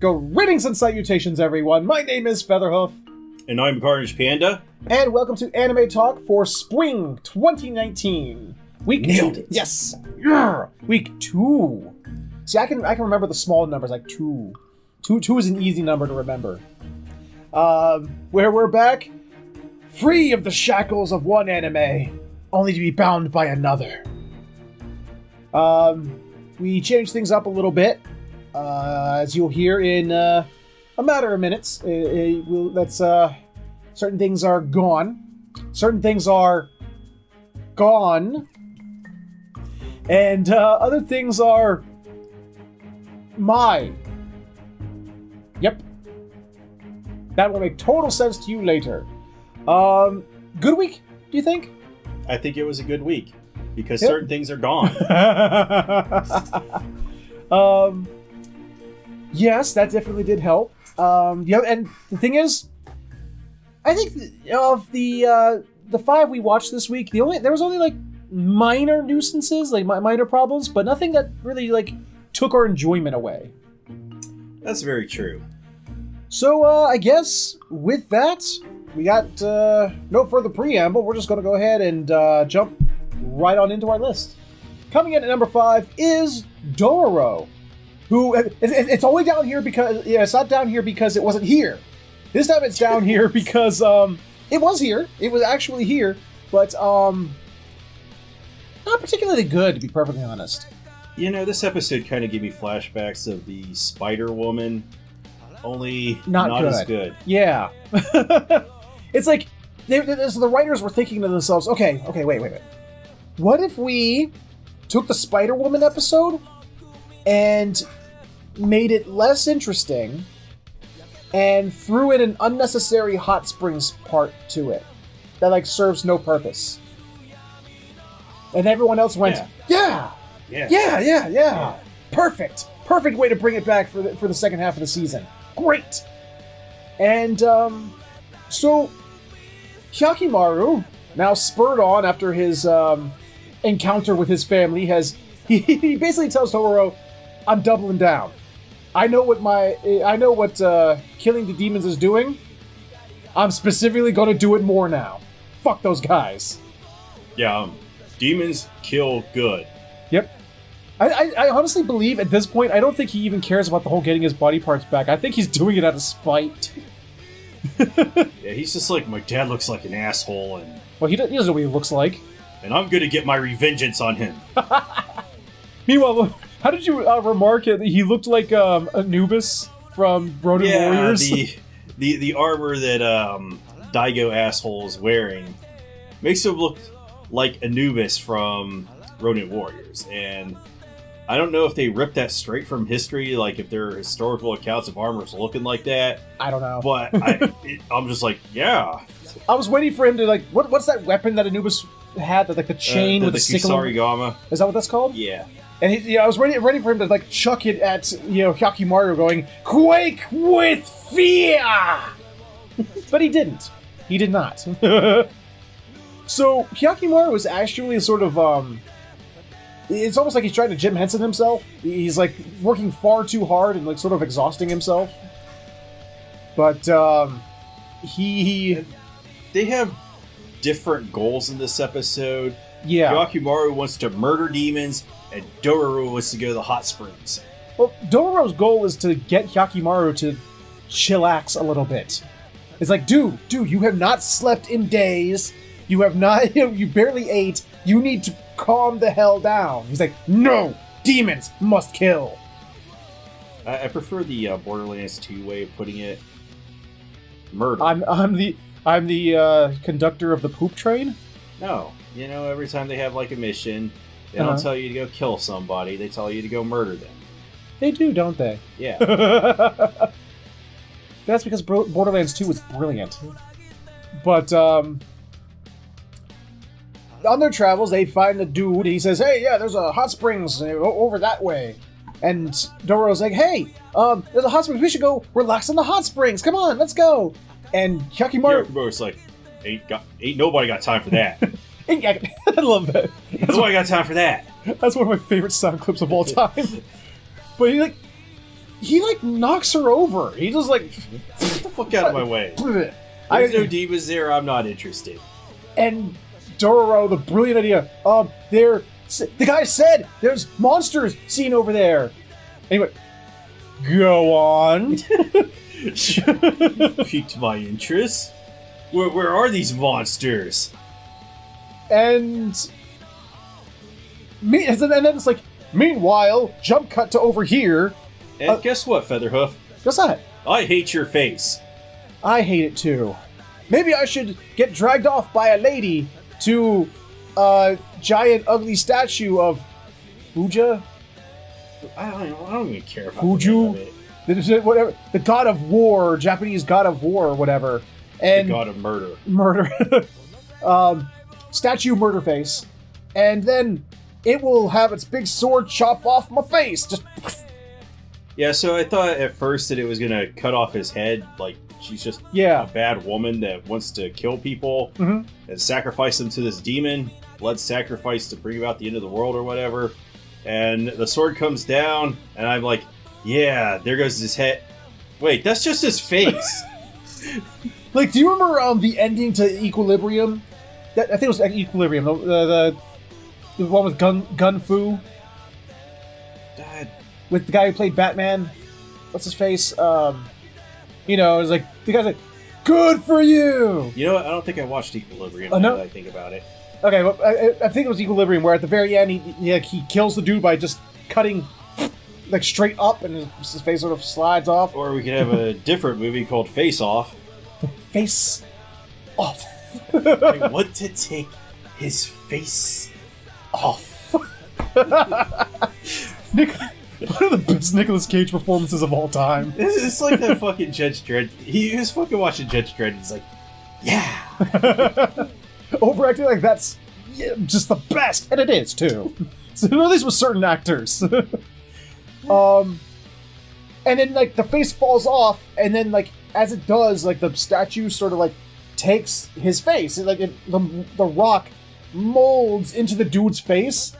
Greetings and salutations, everyone. My name is Featherhoof. And I'm CarnagePanda. And welcome to Anime Talk for Spring 2019. Nailed it. Yes. Yeah. Week 2. See, I can remember the small numbers, like 2. 2 is an easy number to remember. Where we're back, free of the shackles of one anime, only to be bound by another. We changed things up a little bit. As you'll hear in a matter of minutes, certain things are gone. Certain things are gone. And other things are mine. Yep. That will make total sense to you later. Good week, do you think? I think it was a good week. Because certain things are gone. Yes, that definitely did help. And the thing is, I think of the 5 we watched this week, there was only like minor nuisances, like minor problems, but nothing that really like took our enjoyment away. That's very true. So I guess with that, we got no further preamble. We're just going to go ahead and jump right on into our list. Coming in at number 5 is Dororo. Who it's only down here because it's not down here because it wasn't here. This time it's down here because it was here. It was actually here, but not particularly good, to be perfectly honest. You know, this episode kind of gave me flashbacks of the Spider Woman, only not as good. Yeah, it's like so the writers were thinking to themselves, okay, wait. What if we took the Spider Woman episode and made it less interesting and threw in an unnecessary hot springs part to it that like serves no purpose? And everyone else went, yeah. Perfect way to bring it back for the second half of the season. Great. And so Hyakimaru, now spurred on after his encounter with his family, he basically tells Dororo, I'm doubling down. I know what killing the demons is doing. I'm specifically going to do it more now. Fuck those guys. Yeah, demons kill good. Yep. I honestly believe at this point, I don't think he even cares about the whole getting his body parts back. I think he's doing it out of spite. Yeah, he's just like, my dad looks like an asshole, and well, he doesn't know what he looks like. And I'm gonna get my revengeance on him. Meanwhile, how did you remark it? He looked like Anubis from Ronin Warriors. the armor that Daigo asshole is wearing makes him look like Anubis from Ronin Warriors, and I don't know if they ripped that straight from history, like if there are historical accounts of armors looking like that. I don't know, but I'm just like, yeah. I was waiting for him to like, what's that weapon that Anubis had? That like the chain with the sickle. Kusarigama. Is that what that's called? Yeah. And I was ready for him to like chuck it at Hyakimaru, going, "Quake with fear!" But he didn't. He did not. So Hyakimaru is actually sort of it's almost like he's trying to Jim Henson himself. He's like working far too hard and like sort of exhausting himself. But they have different goals in this episode. Yeah. Hyakimaru wants to murder demons, and Dororo wants to go to the hot springs. Well, Dororo's goal is to get Hyakimaru to chillax a little bit. It's like, dude, you have not slept in days. You have not, you barely ate. You need to calm the hell down. He's like, no, demons must kill. I prefer the Borderlands 2 way of putting it. Murder. I'm the conductor of the poop train. No, every time they have like a mission, they don't tell you to go kill somebody. They tell you to go murder them. They do, don't they? Yeah. That's because Borderlands 2 was brilliant. But on their travels, they find a dude. He says, "Hey, yeah, there's a hot springs over that way." And Dororo's like, "Hey, there's a hot springs. We should go relax in the hot springs. Come on, let's go." And Hyakimaru's like, ain't nobody got time for that. I love that. Nobody got time for that. That's one of my favorite sound clips of all time. But he like knocks her over. He just like get the fuck out of my way. There's no demons there. I'm not interested. And Dororo, the brilliant idea. The guy said there's monsters seen over there. Anyway, go on. Piqued my interest. Where are these monsters? And then it's like, meanwhile, jump cut to over here. And guess what, Featherhoof? What's that? I hate your face. I hate it too. Maybe I should get dragged off by a lady to a giant ugly statue of Fuja? I don't even care about Fuju? Whatever, the god of war, Japanese god of war or whatever. And the god of murder. Murder. Statue murder face. And then it will have its big sword chop off my face. Just... Yeah, so I thought at first that it was going to cut off his head. Like, she's just a bad woman that wants to kill people and sacrifice them to this demon. Blood sacrifice to bring about the end of the world or whatever. And the sword comes down, and I'm like, yeah, there goes his head. Wait, that's just his face. Like, do you remember the ending to Equilibrium? I think it was Equilibrium. The one with Gun Fu? With the guy who played Batman? What's his face? It was like, the guy's like, good for you! You know what? I don't think I watched Equilibrium now that I think about it. Okay, well, I think it was Equilibrium, where at the very end, he kills the dude by just cutting, like, straight up, and his face sort of slides off. Or we could have a different movie called Face Off. Face off. I want to take his face off. One of the best Nicolas Cage performances of all time. It's like that fucking Judge Dredd. He was fucking watching Judge Dredd, and he's like, yeah! Overacting like that's just the best, and it is too. So at least with certain actors. And then like the face falls off, and then like as it does, like the statue sort of like takes his face, and, like the rock molds into the dude's face.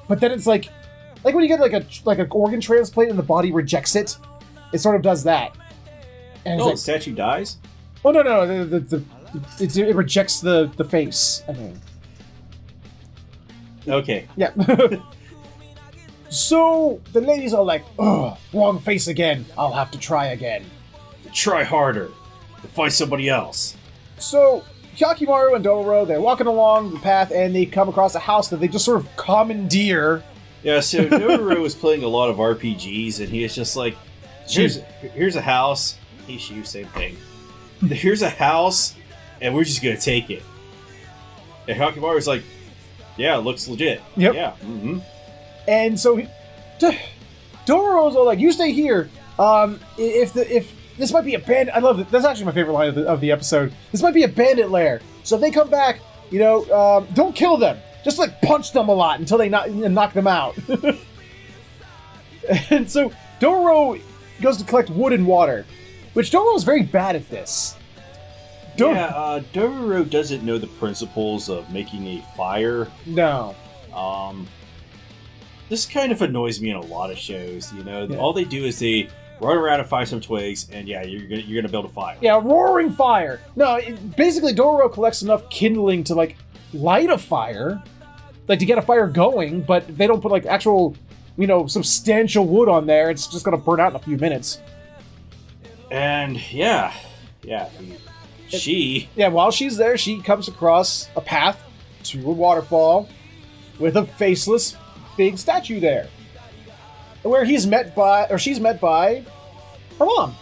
But then it's like when you get like an organ transplant and the body rejects it, it sort of does that. And the statue dies? Oh no, it rejects the face, I mean. Okay. Yeah. So the ladies are like, ugh, wrong face again. I'll have to try again. Try harder. Find somebody else. So Hyakimaru and Dororo, they're walking along the path and they come across a house that they just sort of commandeer. Yeah, so Dororo was playing a lot of RPGs and he is just like, here's a house. Same thing. Here's a house and we're just going to take it. And Hyakimaru's like, yeah, it looks legit. Yep. Yeah. Mm-hmm. And so Dororo's all like, you stay here. If this might be a bandit, I love it. That's actually my favorite line of the episode. This might be a bandit lair. So if they come back, don't kill them. Just like punch them a lot until they knock them out. And so Dororo goes to collect wood and water, which Dororo's very bad at this. Dororo doesn't know the principles of making a fire. No. This kind of annoys me in a lot of shows. All they do is they run around and find some twigs, and you're gonna build a fire. Yeah, roaring fire. No, basically Dororo collects enough kindling to like light a fire, like to get a fire going. But if they don't put like actual, substantial wood on there, it's just gonna burn out in a few minutes. And while she's there, she comes across a path to a waterfall with a faceless big statue there, where she's met by her mom.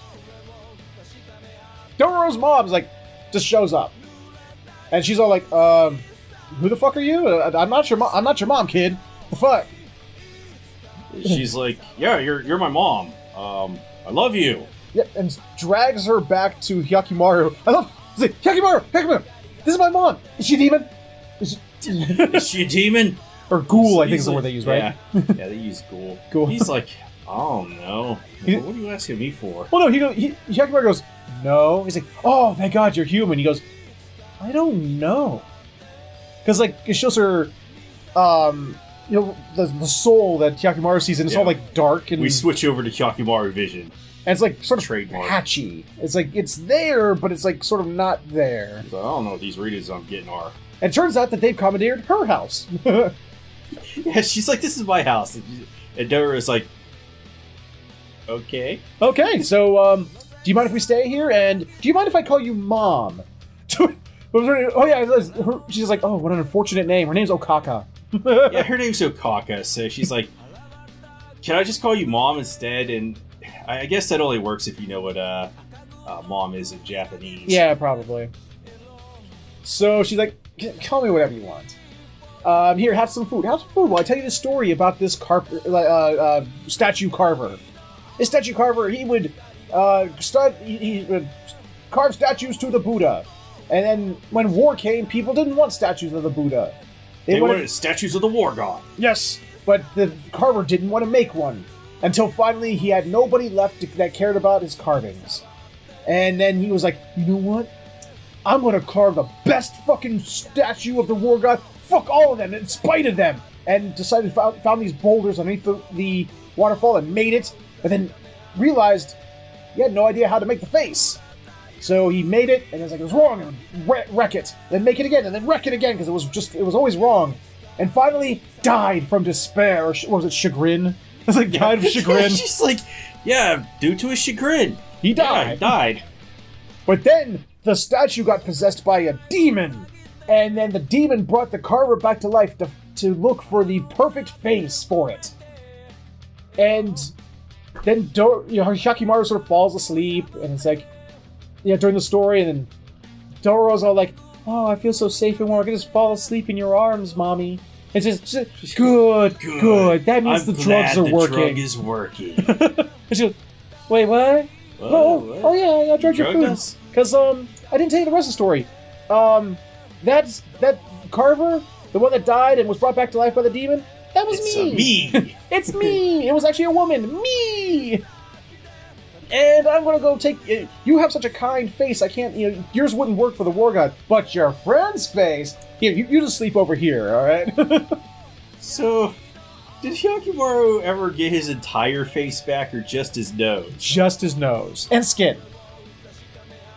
Dororo's mom's like just shows up, and she's all like, "Who the fuck are you? I'm not your mom, kid. The fuck?" She's like, "Yeah, you're my mom. I love you." Yeah, and drags her back to Hyakimaru. She's like, Hyakimaru, this is my mom. Is she a demon? Is she a demon? Or ghoul, I think is the word they use, right? Yeah, they use ghoul. Ghoul. He's like, oh no. What are you asking me for? Well, no, Hyakimaru goes, no. He's like, oh, thank God you're human. He goes, I don't know. Because, like, it shows her, the soul that Hyakimaru sees, and it's all like dark and we switch over to Hyakimaru vision. And it's like sort of Trademark. patchy. It's like it's there, but it's like sort of not there. So I don't know what these readings I'm getting are. And it turns out that they've commandeered her house. Yeah, she's like, "This is my house," and Dora is like, "Okay." Okay, so do you mind if we stay here? And do you mind if I call you Mom? Oh yeah, she's like, oh, what an unfortunate name. Her name's Okaka. Yeah, her name's Okaka, so she's like, "Can I just call you Mom instead?" And I guess that only works if you know what Mom is in Japanese. Yeah, probably. So she's like, call me whatever you want. Here, have some food. Have some food while I tell you the story about this statue carver. This statue carver, he would he would carve statues to the Buddha. And then when war came, people didn't want statues of the Buddha. They wanted statues of the war god. Yes, but the carver didn't want to make one. Until finally he had nobody left that cared about his carvings. And then he was like, you know what? I'm going to carve the best fucking statue of the war god. Fuck all of them, in spite of them. And decided found these boulders underneath the waterfall and made it. But then realized he had no idea how to make the face. So he made it, and it was like, it was wrong, and wreck it. Then make it again, and then wreck it again, because it was always wrong. And finally died from despair, or was it chagrin? It was like, died of chagrin. She's like, yeah, due to his chagrin. He died. Yeah, died. But then the statue got possessed by a demon. And then the demon brought the carver back to life to look for the perfect face for it. And then Hyakimaru sort of falls asleep, and it's like, during the story, and then Dororo's all like, oh, I feel so safe and warm. I can just fall asleep in your arms, Mommy. It's just good. That means the drugs are working. The drug is working. And she goes, wait, what? Oh yeah, I drugged your food. Because I didn't tell you the rest of the story. That carver, the one that died and was brought back to life by the demon, that was me. It's me. It was actually a woman. Me. And I'm gonna go take. You have such a kind face. I can't. Yours wouldn't work for the war god, but your friend's face. Here, you just sleep over here. All right. So, did Hyakimaru ever get his entire face back, or just his nose? Just his nose and skin.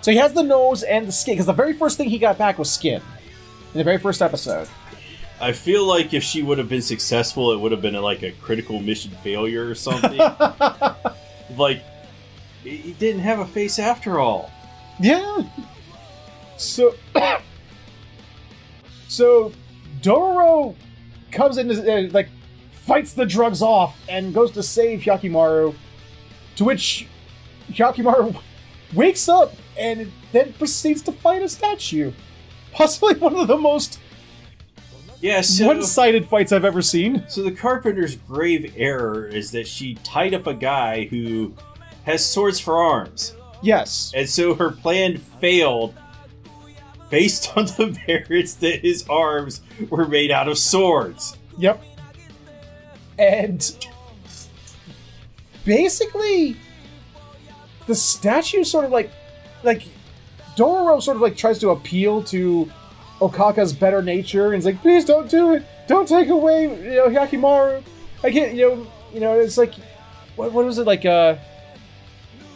So he has the nose and the skin, because the very first thing he got back was skin in the very first episode. I feel like if she would have been successful, it would have been like a critical mission failure or something. Like, he didn't have a face after all. Yeah. So Dororo comes in, fights the drugs off and goes to save Hyakimaru, to which Hyakimaru wakes up and then proceeds to fight a statue. Possibly one of the most one-sided fights I've ever seen. So the Carpenter's grave error is that she tied up a guy who has swords for arms. Yes. And so her plan failed based on the merits that his arms were made out of swords. Yep. And basically, the statue sort of like Dororo sort of tries to appeal to Okaka's better nature, and is like, please don't do it. Don't take away, Hyakimaru. I can't, it's like, what was it like? I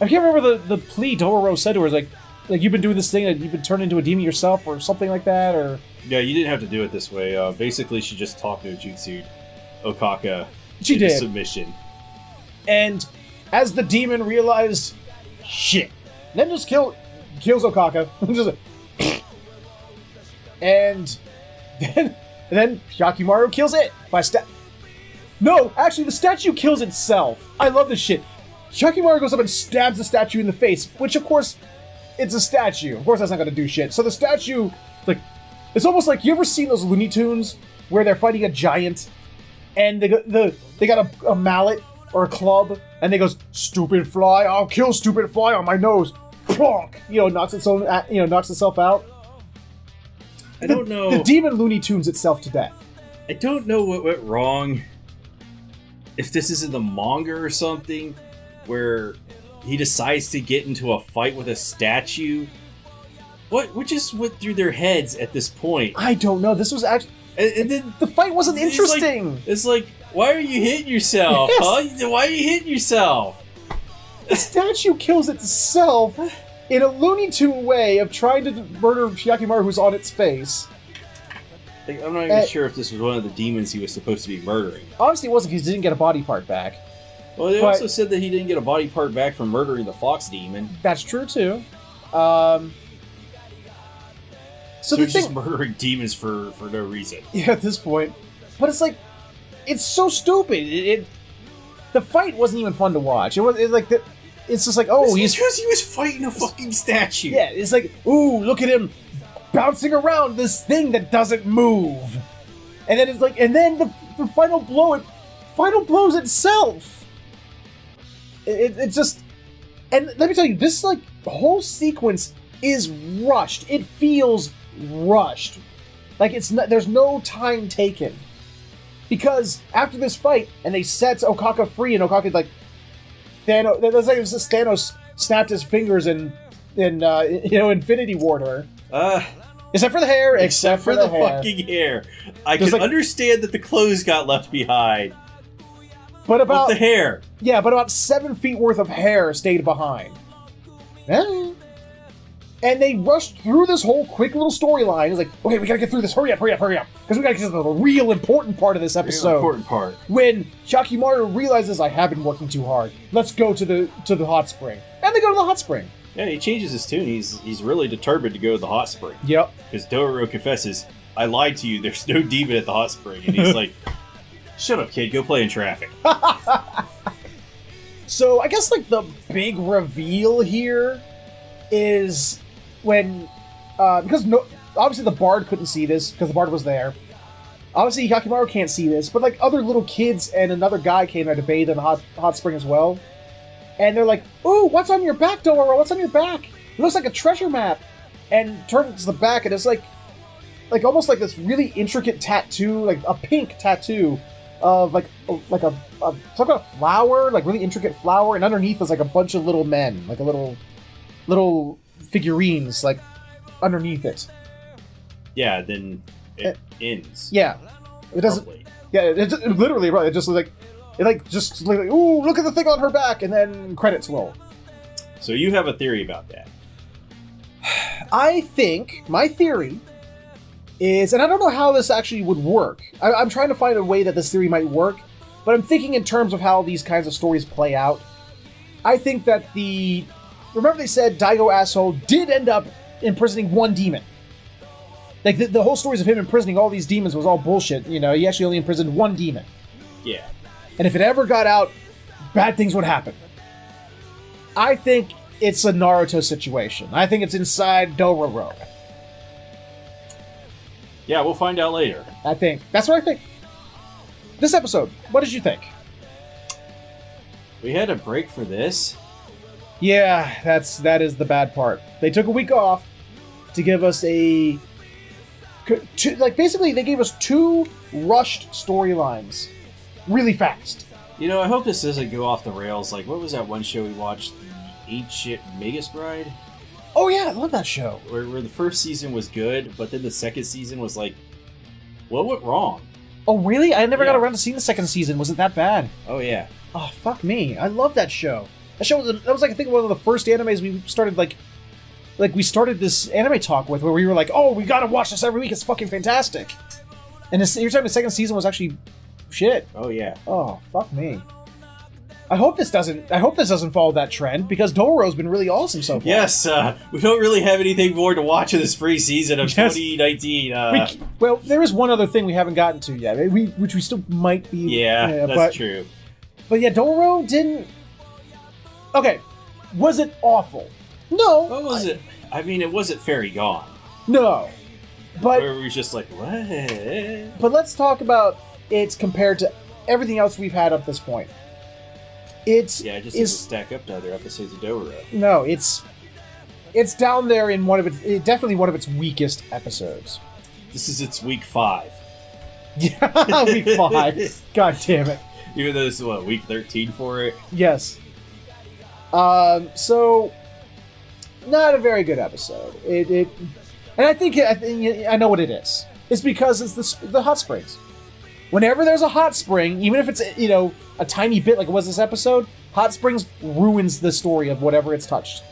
can't remember the plea Dororo said to her. It's like you've been doing this thing that you've been turned into a demon yourself, or something like that, or. Yeah, you didn't have to do it this way. Basically, she just talked no jutsu Okaka into submission. And as the demon realized, shit, then just kills Okaka. And then Hyakimaru kills it by No, actually, the statue kills itself. I love this shit. Hyakimaru goes up and stabs the statue in the face, which, of course, it's a statue. Of course, that's not going to do shit. So the statue, it's almost like, you ever seen those Looney Tunes where they're fighting a giant, and they got a mallet or a club, and they goes, "Stupid fly, I'll kill stupid fly on my nose." Plonk! Knocks itself out. I don't know. The demon Looney Tunes itself to death. I don't know what went wrong. If this is in the manga or something, where he decides to get into a fight with a statue. What just went through their heads at this point? I don't know. This was actually... And then The fight wasn't interesting. It's like, why are you hitting yourself? Yes. Huh? Why are you hitting yourself? The statue kills itself in a Looney Tune way of trying to murder Hyakimaru, who's on its face. Like, I'm not even sure if this was one of the demons he was supposed to be murdering. Obviously, it wasn't because he didn't get a body part back. Well, they also said that he didn't get a body part back from murdering the fox demon. That's true too. So he's just murdering demons for no reason. Yeah, at this point. But it's like, it's so stupid. The fight wasn't even fun to watch. It's just like, oh, he's because he was fighting a fucking statue. Yeah, it's like, ooh, look at him bouncing around this thing that doesn't move. And then it's like, and then the final blow, it final blows itself. It just, and let me tell you, this like whole sequence is rushed. It feels rushed. Like it's not, there's no time taken. Because after this fight, and they set Okaka free, and Okaka's like, Thanos, that's like Thanos snapped his fingers and Infinity Ward her. Except for the hair. Except for the hair. Fucking hair. I can understand that the clothes got left behind. But about the hair. Yeah, but about 7 feet worth of hair stayed behind. Yeah. And they rushed through this whole quick little storyline. It's like, okay, we gotta get through this. Hurry up. Because we gotta get to the real important part of this episode. Real important part. When Hyakimaru realizes, I have been working too hard. Let's go to the hot spring. And they go to the hot spring. Yeah, he changes his tune. He's really determined to go to the hot spring. Yep. Because Dororo confesses, I lied to you. There's no demon at the hot spring. And he's like, shut up, kid. Go play in traffic. So I guess like the big reveal here is when, because obviously the Bard couldn't see this because the Bard was there. Obviously Hyakimaru can't see this, but like other little kids and another guy came there to bathe in the hot spring as well. And they're like, ooh, what's on your back, Dororo? What's on your back? It looks like a treasure map. And turns to the back, and it's like almost like this really intricate tattoo, like a pink tattoo of like a some kind of flower, like really intricate flower, and underneath is like a bunch of little men, like a little figurines, like underneath it. Yeah, then it ends. Yeah, it doesn't. Probably. Yeah, it literally, right? It just like. Just like, ooh, look at the thing on her back, and then credits roll. So you have a theory about that? I think my theory is, and I don't know how this actually would work. I'm trying to find a way that this theory might work, but I'm thinking in terms of how these kinds of stories play out. I think that remember they said Daigo asshole did end up imprisoning one demon. Like the whole stories of him imprisoning all these demons was all bullshit. You know, he actually only imprisoned one demon. Yeah. And if it ever got out, bad things would happen. I think it's a Naruto situation. I think it's inside Dororo. Yeah, we'll find out later. I think. That's what I think. This episode, what did you think? We had a break for this. Yeah, that is the bad part. They took a week off to give us basically they gave us 2 rushed storylines. Really fast. You know, I hope this doesn't go off the rails. Like, what was that one show we watched? The Ancient Magus Bride? Oh yeah, I love that show. Where the first season was good, but then the second season was like, what went wrong? Oh really? I never got around to seeing the second season. Was it that bad? Oh yeah. Oh fuck me! I love that show. That was like I think one of the first animes we started like we started this anime talk with, where we were like, oh, we gotta watch this every week. It's fucking fantastic. And you're telling me the second season was actually shit. Oh yeah. Oh fuck me. I hope this doesn't follow that trend, because Dororo's been really awesome so far. Yes, we don't really have anything more to watch in this free season of 2019. Well, there is one other thing we haven't gotten to yet, which we still might be. Yeah, that's true. But yeah, Dororo didn't. Okay, was it awful? No. What was it? I mean, it wasn't Fairy Gone. No, but where we were just like, what? But let's talk about it compared to everything else we've had up this point. It just doesn't stack up to other episodes of Dororo. No, it's down there in definitely one of its weakest episodes. This is its week 5. Yeah, week 5. God damn it. Even though this is week 13 for it? Yes. So not a very good episode. And I think I know what it is. is because it's the hot springs. Whenever there's a hot spring, even if it's, a tiny bit like it was this episode, hot springs ruins the story of whatever it's touched.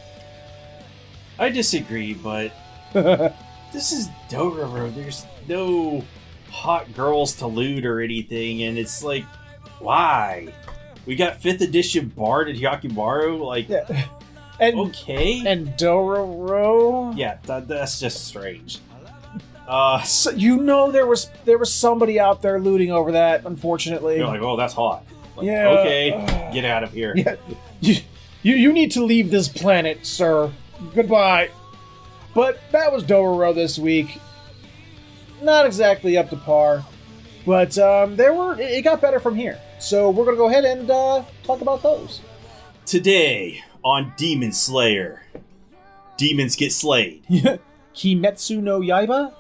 I disagree, but this is Dororo. There's no hot girls to loot or anything, and it's like, why? We got 5th edition Bard at Yakimaru, like, Yeah. And, okay. And Dororo? Yeah, that's just strange. So, there was somebody out there looting over that, unfortunately. You're like, oh, that's hot. Like, Yeah. Okay, get out of here. Yeah. You need to leave this planet, sir. Goodbye. But that was Dororo this week. Not exactly up to par, but it got better from here. So we're gonna go ahead and talk about those today on Demon Slayer. Demons get slayed. Kimetsu no Yaiba,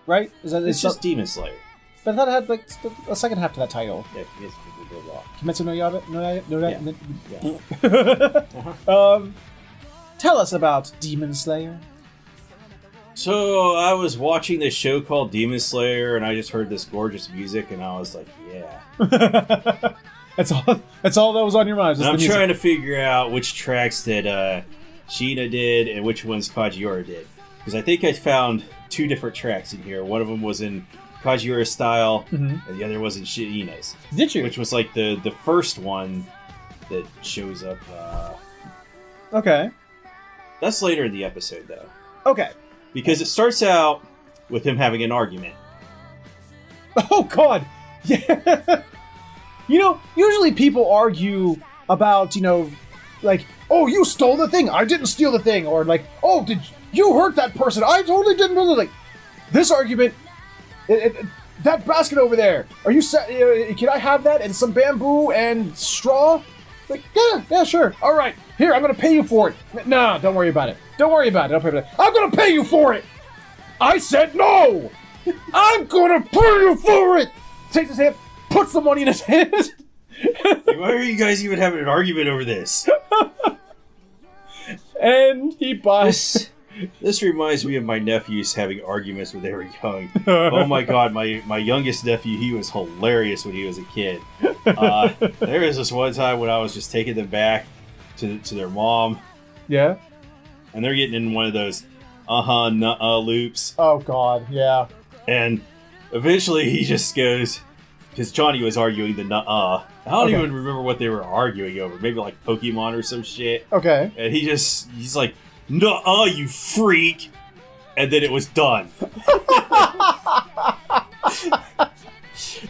right? It's just Demon Slayer. But I thought it had like a second half to that title. Yeah, Kimetsu no Yaiba. Yeah. Tell us about Demon Slayer. So I was watching this show called Demon Slayer, and I just heard this gorgeous music, and I was like, "Yeah." That's all that was on your mind. And I'm trying to figure out which tracks that Sheena did and which ones Kajiura did, because I think I found 2 different tracks in here. One of them was in Kajiura's style, and the other was in Sheena's. Did you? Which was like the first one that shows up. Okay. That's later in the episode, though. Okay. Because it starts out with him having an argument. Oh, God! Yeah! Usually people argue about, like, oh, you stole the thing, I didn't steal the thing, or like, oh, did you hurt that person, I totally didn't do it. Like, this argument, that basket over there, are you can I have that and some bamboo and straw? Like, yeah, sure, alright, here, I'm gonna pay you for it. No, don't worry about it. Don't worry about it. I'm gonna pay you for it! I said no! I'm gonna pay you for it! Takes his hand, puts the money in his hand. Like, why are you guys even having an argument over this? And he buys... This reminds me of my nephews having arguments when they were young. Oh my god, my youngest nephew, he was hilarious when he was a kid. There was this one time when I was just taking them back to their mom. Yeah? And they're getting in one of those nuh-uh loops. Oh god, yeah. And eventually he just goes, because Johnny was arguing the nuh-uh. I don't even remember what they were arguing over. Maybe like Pokemon or some shit. Okay. And he's like, nuh-uh, you freak! And then it was done.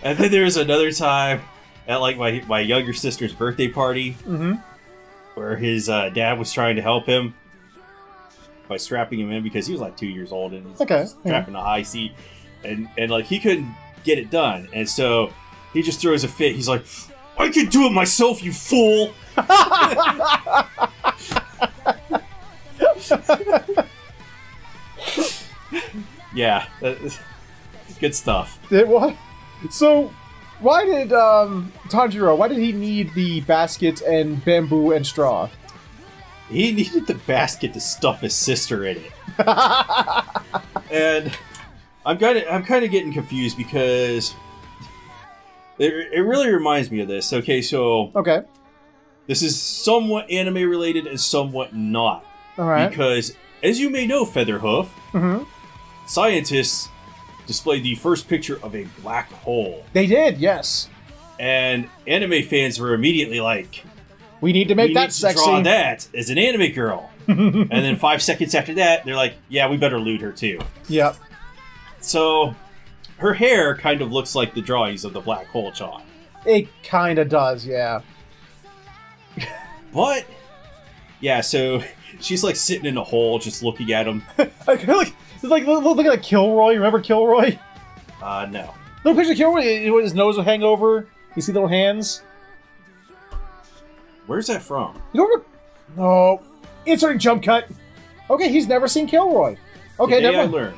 And then there was another time at like my younger sister's birthday party where his dad was trying to help him by strapping him in because he was like 2 years old and he's strapped in a high seat. And like he couldn't get it done. And so he just throws a fit. He's like, I can do it myself, you fool! Yeah, good stuff. It was. So, why did Tanjiro? Why did he need the basket and bamboo and straw? He needed the basket to stuff his sister in it. And I'm kind of getting confused because it really reminds me of this. Okay, so this is somewhat anime related and somewhat not. All right. Because, as you may know, Featherhoof, scientists displayed the first picture of a black hole. They did, yes. And anime fans were immediately like, we need to make that sexy. Draw that as an anime girl. And then 5 seconds after that, they're like, yeah, we better loot her too. Yep. So, her hair kind of looks like the drawings of the black hole Chan. It kind of does, yeah. But, yeah, so she's like sitting in a hole just looking at him. Like look at Kilroy. Remember Kilroy? No. Little picture of Kilroy, his nose will hang over. You see little hands? Where's that from? You don't remember? No. Inserting jump cut. Okay, he's never seen Kilroy. Okay, Today never. I learned.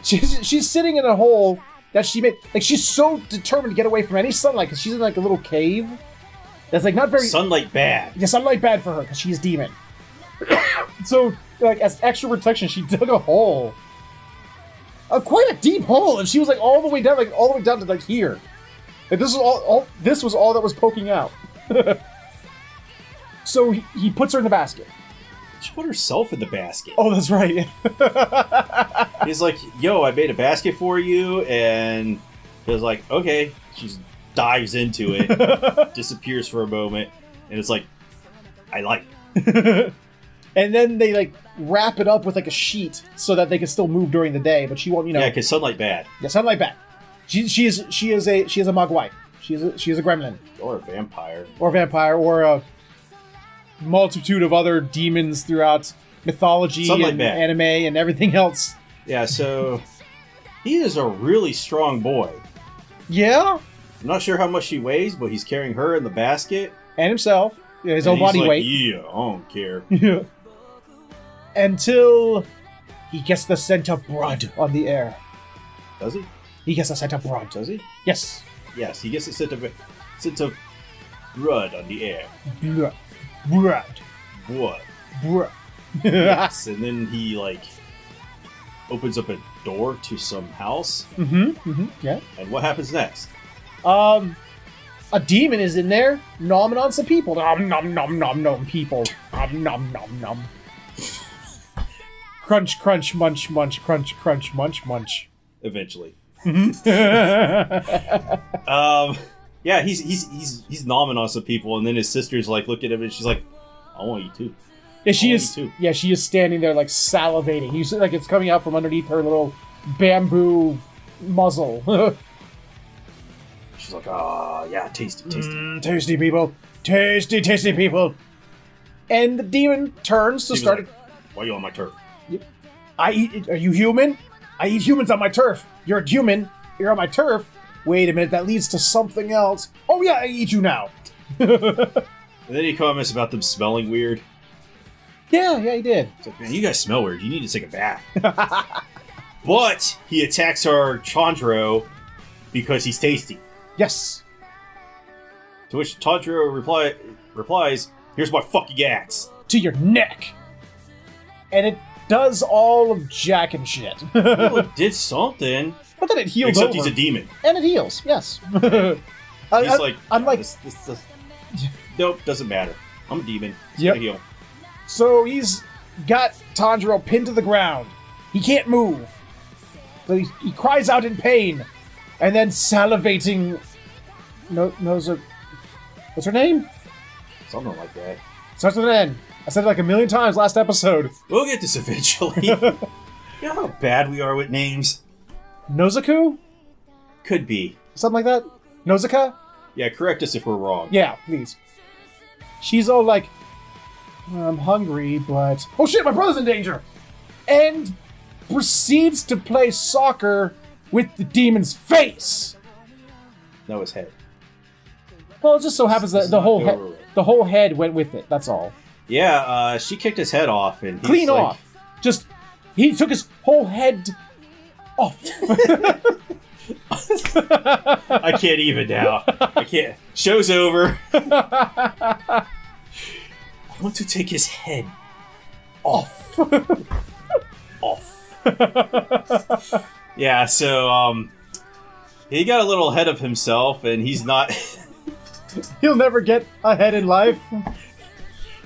She's sitting in a hole that she made. Like, she's so determined to get away from any sunlight because she's in like a little cave. That's like not very sunlight bad. Yeah, sunlight bad for her because she's demon. So, like, as extra protection, she dug a hole. quite a deep hole, and she was like all the way down to like here. Like this was all that was poking out. So he puts her in the basket. She put herself in the basket. Oh, that's right. He's like, yo, I made a basket for you, and he was like, okay. She dives into it, disappears for a moment, and it's like, I like it. And then they like wrap it up with like a sheet so that they can still move during the day, but she won't, Yeah, because sunlight bad. Yeah, sunlight bad. She is a Mogwai. She is a gremlin. Or a vampire. Or a multitude of other demons throughout mythology and anime and everything else. Yeah, so he is a really strong boy. Yeah? I'm not sure how much she weighs, but he's carrying her in the basket. And himself. Yeah, his own body weight. Yeah, I don't care. Yeah. Until he gets the scent of blood on the air. Does he? He gets the scent of blood. Does he? Yes. Yes, he gets the scent of blood on the air. Blood. Yes, and then he like opens up a door to some house. Yeah. And what happens next? A demon is in there, nomming on some people. Nom nom nom nom nom people. Nom nom nom nom. Crunch crunch munch munch crunch crunch munch munch. Eventually. Yeah, he's nomming on some people, and then his sister's like look at him, and she's like, "I want you too." Yeah, she is. Yeah, she is standing there like salivating. You see, like it's coming out from underneath her little bamboo muzzle. She's like, "Ah, yeah, tasty, tasty, tasty people, tasty people." And the demon turns to start. Like, why are you on my turf? Are you human? I eat humans on my turf. You're a human. You're on my turf. Wait a minute, that leads to something else. Oh yeah, I eat you now. And then he comments about them smelling weird. Yeah, he did. It's like, man, you guys smell weird. You need to take a bath. But he attacks our Chandro because he's tasty. Yes. To which Chandro replies, "Here's my fucking axe." To your neck. And it does all of Jack and shit. Well, it did something. But then it heals Except over. he's a demon. And it heals, yes. He's like, unlike... this. Nope, doesn't matter. I'm a demon. It's yep. gonna heal. So he's got Tanjiro pinned to the ground. He can't move. So he cries out in pain. And then salivating... What's her name? Something like that. Starts with an N. I said it like a million times last episode. We'll get this eventually. You know how bad we are with names? Nozaku? Could be. Something like that? Nozaka? Yeah, correct us if we're wrong. Yeah, please. She's all like, I'm hungry, but... Oh shit, my brother's in danger! And proceeds to play soccer with the demon's face! No, his head. Well, it just so happens that the whole head went with it, that's all. Yeah, she kicked his head off. And clean off! Just, he took his whole head off. I can't even now. I can't. Show's over. I want to take his head off. Off. Yeah, so he got a little ahead of himself, and he's not. He'll never get ahead in life.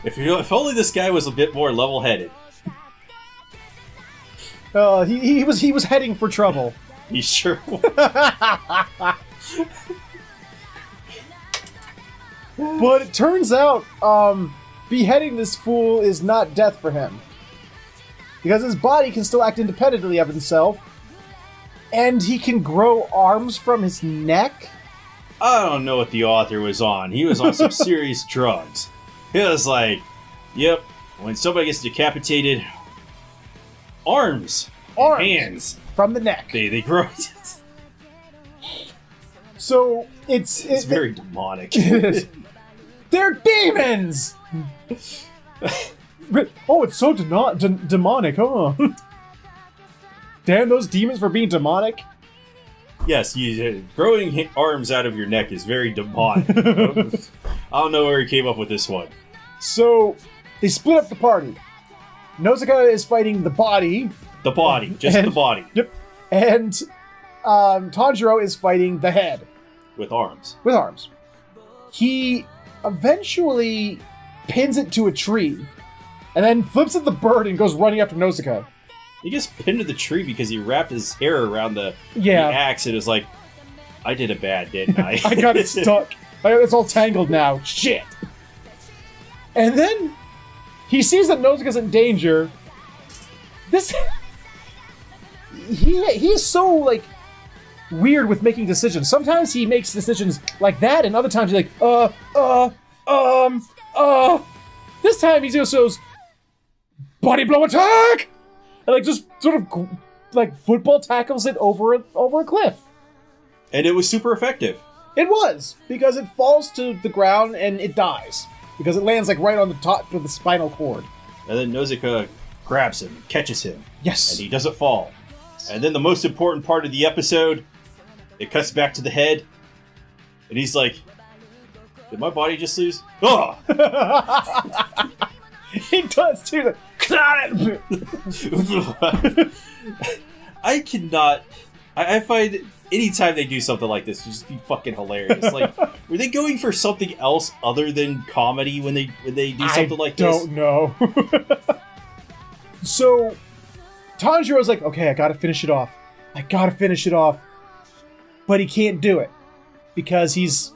If only this guy was a bit more level-headed. He was heading for trouble. He sure was. But it turns out, beheading this fool is not death for him. Because his body can still act independently of himself. And he can grow arms from his neck? I don't know what the author was on. He was on some serious drugs. He was like, yep, when somebody gets decapitated, arms. Hands. From the neck. They grow. So, it's very demonic. They're demons! Oh, it's so demonic, huh? Damn those demons for being demonic. Yes, growing arms out of your neck is very demonic. I don't know where he came up with this one. So, they split up the party. Nozuka is fighting the body. The body. Just the body. Yep. And Tanjiro is fighting the head. With arms. With arms. He eventually pins it to a tree, and then flips at the bird and goes running after Nausicaa. He gets pinned to the tree because he wrapped his hair around the axe and was like, I did it bad, didn't I? I got it stuck. It's all tangled now. Shit. And then he sees that Nausicaa's in danger. He is so, like, weird with making decisions. Sometimes he makes decisions like that, and other times he's like, This time he just goes, body blow attack! And, like, just sort of, like, football tackles it over a cliff. And it was super effective. It was, because it falls to the ground and it dies. Because it lands, like, right on the top of the spinal cord. And then Nausicaa grabs him, catches him. Yes. And he doesn't fall. And then the most important part of the episode, it cuts back to the head. And he's like, did my body just lose? Oh! He does, too. I cannot... I find anytime they do something like this, just be fucking hilarious. Like, were they going for something else other than comedy when they do something like this? I don't know. So, Tanjiro's like, okay, I gotta finish it off. But he can't do it. Because he's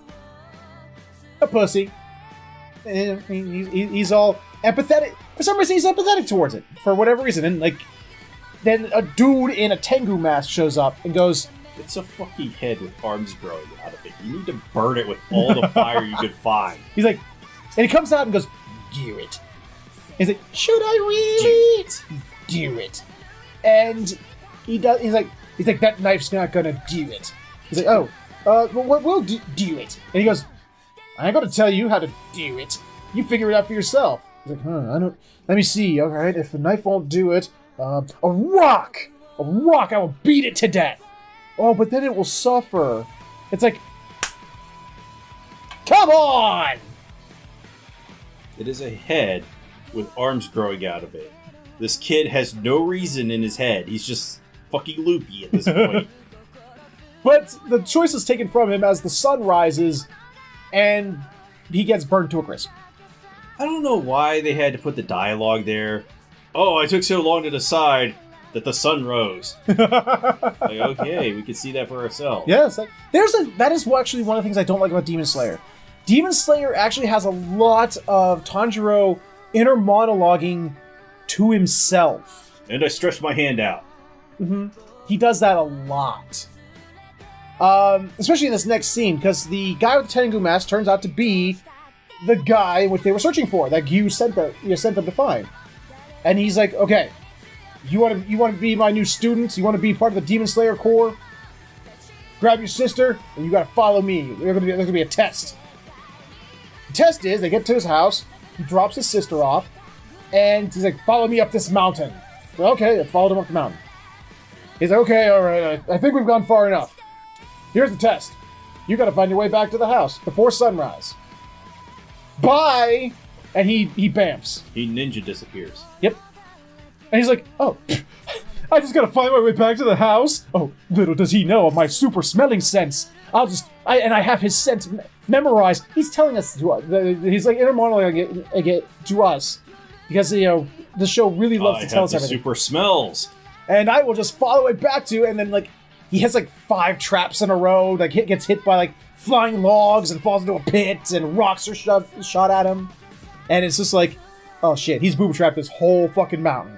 a pussy. And he's all empathetic. For some reason, he's empathetic towards it. For whatever reason. And, like, then a dude in a Tengu mask shows up and goes, it's a fucking head with arms growing out of it. You need to burn it with all the fire you could find. He's like, and he comes out and goes, do it. He's like, should I really? Do it. And he does. He's like, that knife's not gonna do it. He's like, oh, we'll do it. And he goes, I ain't gonna tell you how to do it. You figure it out for yourself. He's like, I don't. Let me see. All right, if a knife won't do it, a rock. I will beat it to death. Oh, but then it will suffer. It's like, come on! It is a head with arms growing out of it. This kid has no reason in his head. He's just fucking loopy at this point. But the choice is taken from him as the sun rises, and he gets burned to a crisp. I don't know why they had to put the dialogue there. Oh, I took so long to decide that the sun rose. Like, okay, we can see that for ourselves. Yes, that is actually one of the things I don't like about Demon Slayer. Demon Slayer actually has a lot of Tanjiro inner monologuing to himself. And I stretched my hand out. Mm-hmm. He does that a lot. Especially in this next scene, because the guy with the Tengu mask turns out to be the guy which they were searching for, that you sent them to find. And he's like, okay, you want to be my new student? You want to be part of the Demon Slayer Corps? Grab your sister, and you got to follow me. There's going to be a test. The test is, they get to his house, he drops his sister off, and he's like, follow me up this mountain. Well, okay, I followed him up the mountain. He's like, okay, all right, I think we've gone far enough. Here's the test. You got to find your way back to the house before sunrise. Bye! And he bamps. He ninja disappears. Yep. And he's like, oh, I just gotta find my way back to the house. Oh, little does he know of my super smelling sense. I have his scent memorized. He's telling us he's like inner monologuing to us. Because, the show really loves to tell us everything. Super smells. And I will just follow it back to, and then, like, he has, like, 5 traps in a row. Like, gets hit by, like, flying logs and falls into a pit, and rocks are shot at him. And it's just like, oh shit, he's booby-trapped this whole fucking mountain.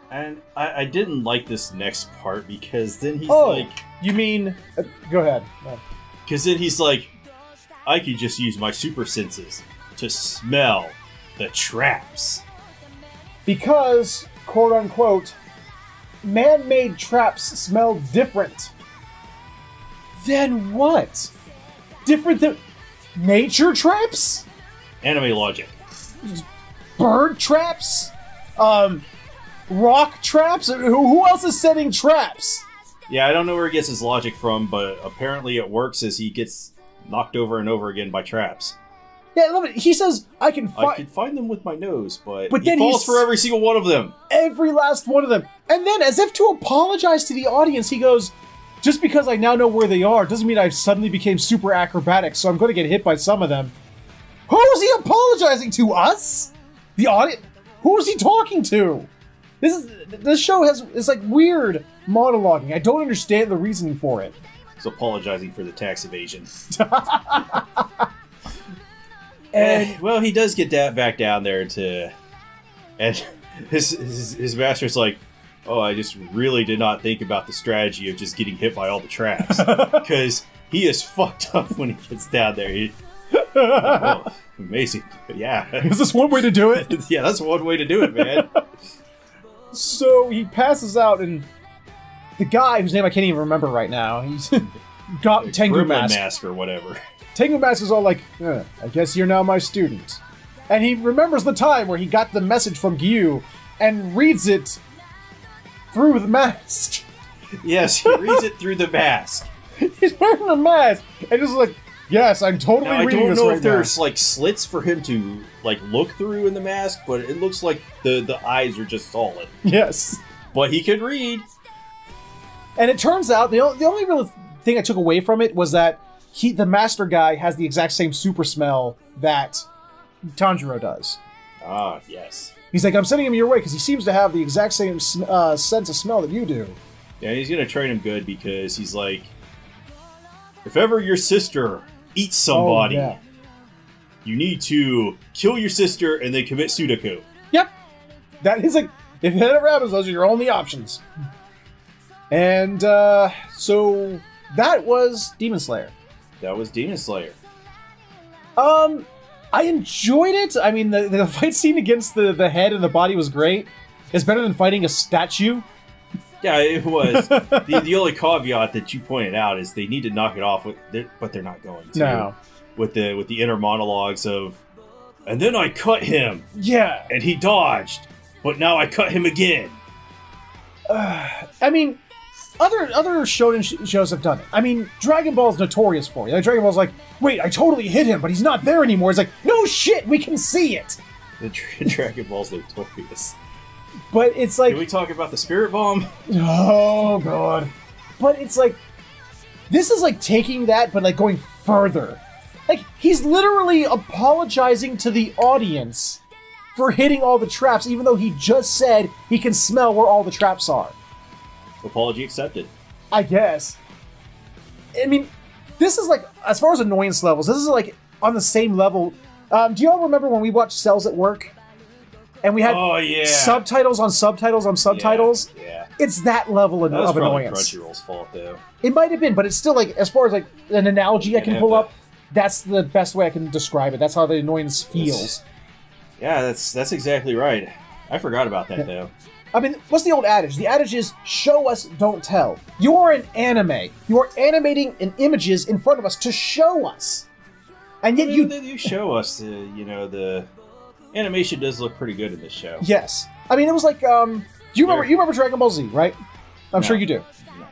And I didn't like this next part because then he's like... you mean... go ahead. Because then he's like, I could just use my super senses to smell the traps. Because, quote-unquote, man-made traps smell different. Then what? Different than... nature traps? Anime logic. Bird traps? Rock traps? Who else is setting traps? Yeah, I don't know where he gets his logic from, but apparently it works as he gets knocked over and over again by traps. Yeah, I love it. He says, I can find them with my nose, but then he falls for every single one of them. Every last one of them. And then, as if to apologize to the audience, he goes, just because I now know where they are doesn't mean I've suddenly became super acrobatic, so I'm going to get hit by some of them. Who is he apologizing to? Us? The audience? Who is he talking to? This show is like weird monologuing. I don't understand the reasoning for it. He's apologizing for the tax evasion. And well, he does get that back down there and his master's like, oh, I just really did not think about the strategy of just getting hit by all the traps, because he is fucked up when he gets down there. Oh, amazing. Yeah. Is this one way to do it? Yeah, that's one way to do it, man. So he passes out, and the guy whose name I can't even remember right now, he's got Tengu Mask or whatever. Tengu Mask is all like, I guess you're now my student. And he remembers the time where he got the message from Gyu and reads it through the mask. Yes, he reads it through the mask. He's wearing a mask, and just like, yes, I'm totally now, reading this right now. I don't know if there's like slits for him to like look through in the mask, but it looks like the eyes are just solid. Yes. But he can read. And it turns out, the only real thing I took away from it was that the master guy has the exact same super smell that Tanjiro does. Ah, yes. He's like, I'm sending him your way because he seems to have the exact same sense of smell that you do. Yeah, he's going to train him good because he's like, if ever your sister eats somebody, you need to kill your sister and then commit Sudoku. Yep. That is like, if that ever happens, those are your only options. And so that was Demon Slayer. That was Demon Slayer. I enjoyed it. I mean, the fight scene against the head and the body was great. It's better than fighting a statue. Yeah, it was. the only caveat that you pointed out is they need to knock it off, but they're not going to. No. With the inner monologues of, and then I cut him. Yeah. And he dodged, but now I cut him again. I mean, other shonen shows have done it. I mean, Dragon Ball's notorious for it. Like, Dragon Ball's like, wait, I totally hit him, but he's not there anymore. It's like, no shit, we can see it. The Dragon Ball's notorious. But it's like... Can we talk about the Spirit Bomb? Oh, God. But it's like... This is like taking that, but like going further. Like, he's literally apologizing to the audience for hitting all the traps, even though he just said he can smell where all the traps are. Apology accepted. I guess. I mean, this is like, as far as annoyance levels, this is like on the same level. Do you all remember when we watched Cells at Work? And we had subtitles on subtitles on subtitles? Yeah. It's that level of annoyance. That was probably Crunchyroll's fault, though. It might have been, but it's still like, as far as like an analogy I can pull up, that's the best way I can describe it. That's how the annoyance feels. Yeah, that's exactly right. I forgot about that, though. I mean, what's the old adage? The adage is, show us, don't tell. You are an anime. You are animating images in front of us to show us. And yet you show us, the animation does look pretty good in this show. Yes. I mean, it was like, you remember Dragon Ball Z, right? I'm sure you do. No.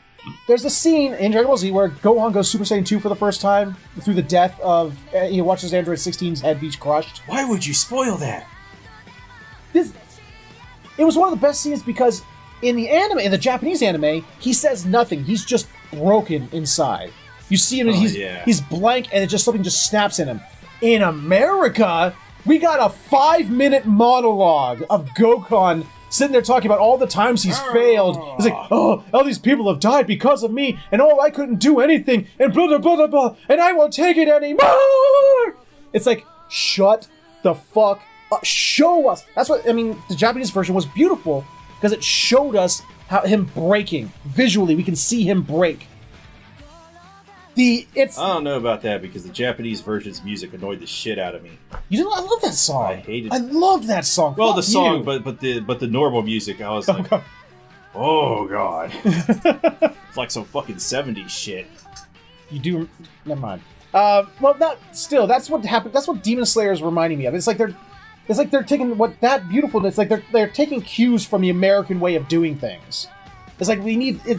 There's a scene in Dragon Ball Z where Gohan goes Super Saiyan 2 for the first time through the death of, he watches Android 16's head be crushed. Why would you spoil that? It was one of the best scenes because in the Japanese anime, he says nothing. He's just broken inside. You see him, and he's blank, and something just snaps in him. In America, we got a 5-minute monologue of Gohan sitting there talking about all the times he's failed. He's like, oh, all these people have died because of me, and I couldn't do anything, and blah, blah, blah, blah, blah, and I won't take it anymore! It's like, shut the fuck up. Show us. That's what, I mean, the Japanese version was beautiful, because it showed us him breaking. Visually, we can see him break. I don't know about that, because the Japanese version's music annoyed the shit out of me. I love that song. I hated it. I love that song. Well, Fuck the song, you. but the normal music, I was like, oh god. It's like some fucking 70s shit. You do... Never mind. Well, that's what happened. That's what Demon Slayer is reminding me of. It's like they're taking that beautifulness, like they're taking cues from the American way of doing things. It's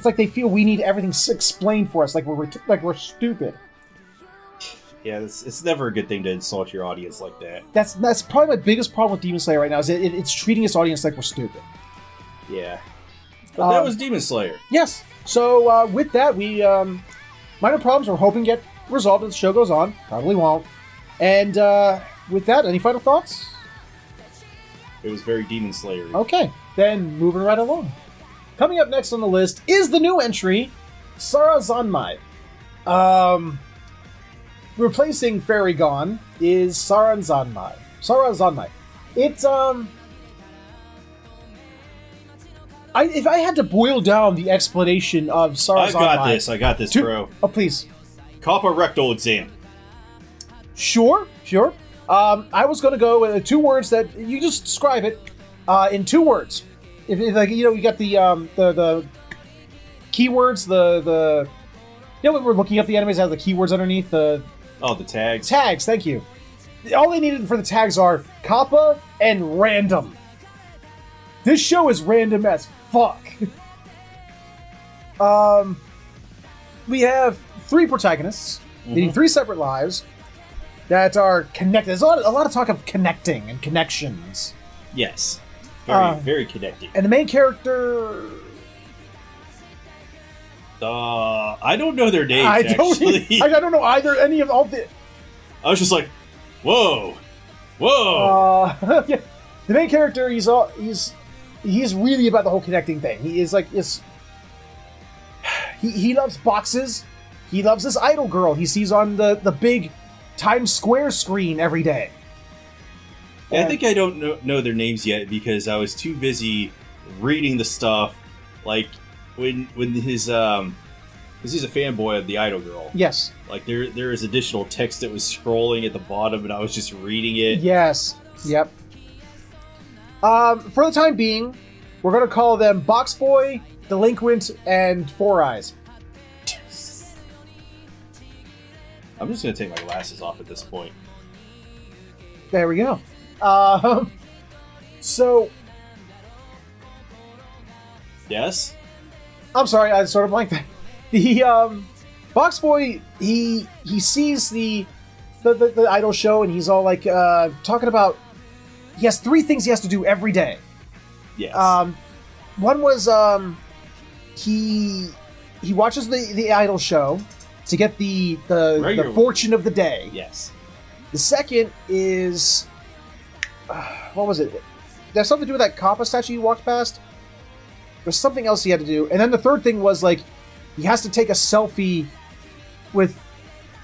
like they feel we need everything explained for us, like we're stupid. Yeah, it's never a good thing to insult your audience like that. That's probably my biggest problem with Demon Slayer right now, is it's treating its audience like we're stupid. Yeah. But that was Demon Slayer. Yes. So with that, we minor problems we're hoping get resolved as the show goes on. Probably won't. And with that, any final thoughts? It was very Demon Slayer. Okay, then moving right along. Coming up next on the list is the new entry, Sara Zanmai. Replacing Fairy Gone is Sara Zanmai. Sara Zanmai. It's if I had to boil down the explanation of Sara Zanmai... I got this, bro. Oh, please. Kappa rectal exam. Sure. I was going to go with 2 words that you just describe it in 2 words. If like you got the keywords, the when we're looking up the enemies, has the keywords underneath the tags. Tags, thank you. All they needed for the tags are Kappa and random. This show is random as fuck. We have 3 protagonists leading 3 separate lives that are connected. There's a lot of talk of connecting and connections. Yes. Very connected. And the main character... I don't know their names, actually. I don't know either. Any of all the... I was just like, whoa. Yeah. The main character, he's really about the whole connecting thing. He is like... He loves boxes. He loves this idol girl he sees on the big Times Square screen every day. Yeah, I think I don't know their names yet because I was too busy reading the stuff. Like when he's a fanboy of the idol girl. Yes. Like there is additional text that was scrolling at the bottom, and I was just reading it. Yes. Yep. For the time being, we're gonna call them Box Boy, Delinquent, and Four Eyes. I'm just gonna take my glasses off at this point. There we go. So... Yes? I'm sorry, I sort of blanked that. The, Box Boy, he sees the idol show, and he's all like, talking about... He has 3 things he has to do every day. Yes. One was, he watches the idol show to get the fortune of the day. Yes. The second is... what was it? There's something to do with that Kappa statue you walked past? There's something else he had to do. And then the third thing was, like, he has to take a selfie with,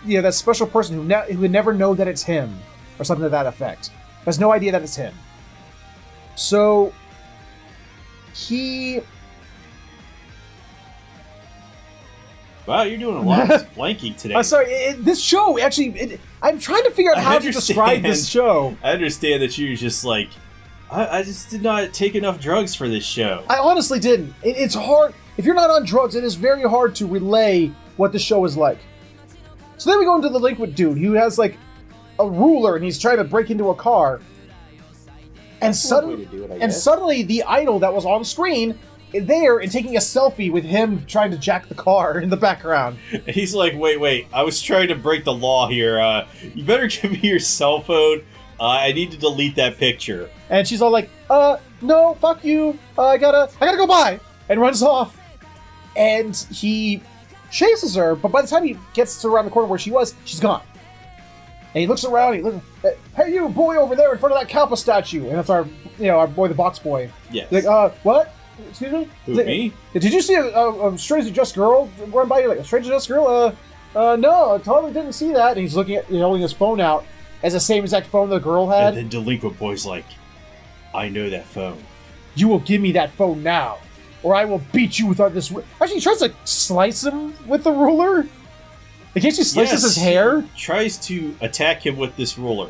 that special person who would never know that it's him. Or something to that effect. Has no idea that it's him. So... he... Wow, you're doing a lot of blanking today. I'm sorry, this show, actually... I'm trying to figure out how to describe this show. I understand that you're just like... I just did not take enough drugs for this show. I honestly didn't. It's hard. If you're not on drugs, it is very hard to relay what the show is like. So then we go into the delinquent dude who has, like, a ruler and he's trying to break into a car. And, suddenly the idol that was on screen is there and taking a selfie with him trying to jack the car in the background. He's like, wait, I was trying to break the law here. You better give me your cell phone. I need to delete that picture. And she's all like, no, fuck you. I gotta go by. And runs off. And he chases her, but by the time he gets to around the corner where she was, she's gone. And he looks around, hey, you boy over there in front of that Kappa statue. And that's our boy, the Box Boy. Yes. Like, what? Excuse me? Who, me? Did you see a strangely dressed girl run by you? Like, a strangely dressed girl? No, I totally didn't see that. And he's looking at, holding his phone out as the same exact phone the girl had. And then Delinquent Boy's like, I know that phone. You will give me that phone now, or I will beat you with this... Actually, he tries to slice him with the ruler. In case he slices his hair. He tries to attack him with this ruler.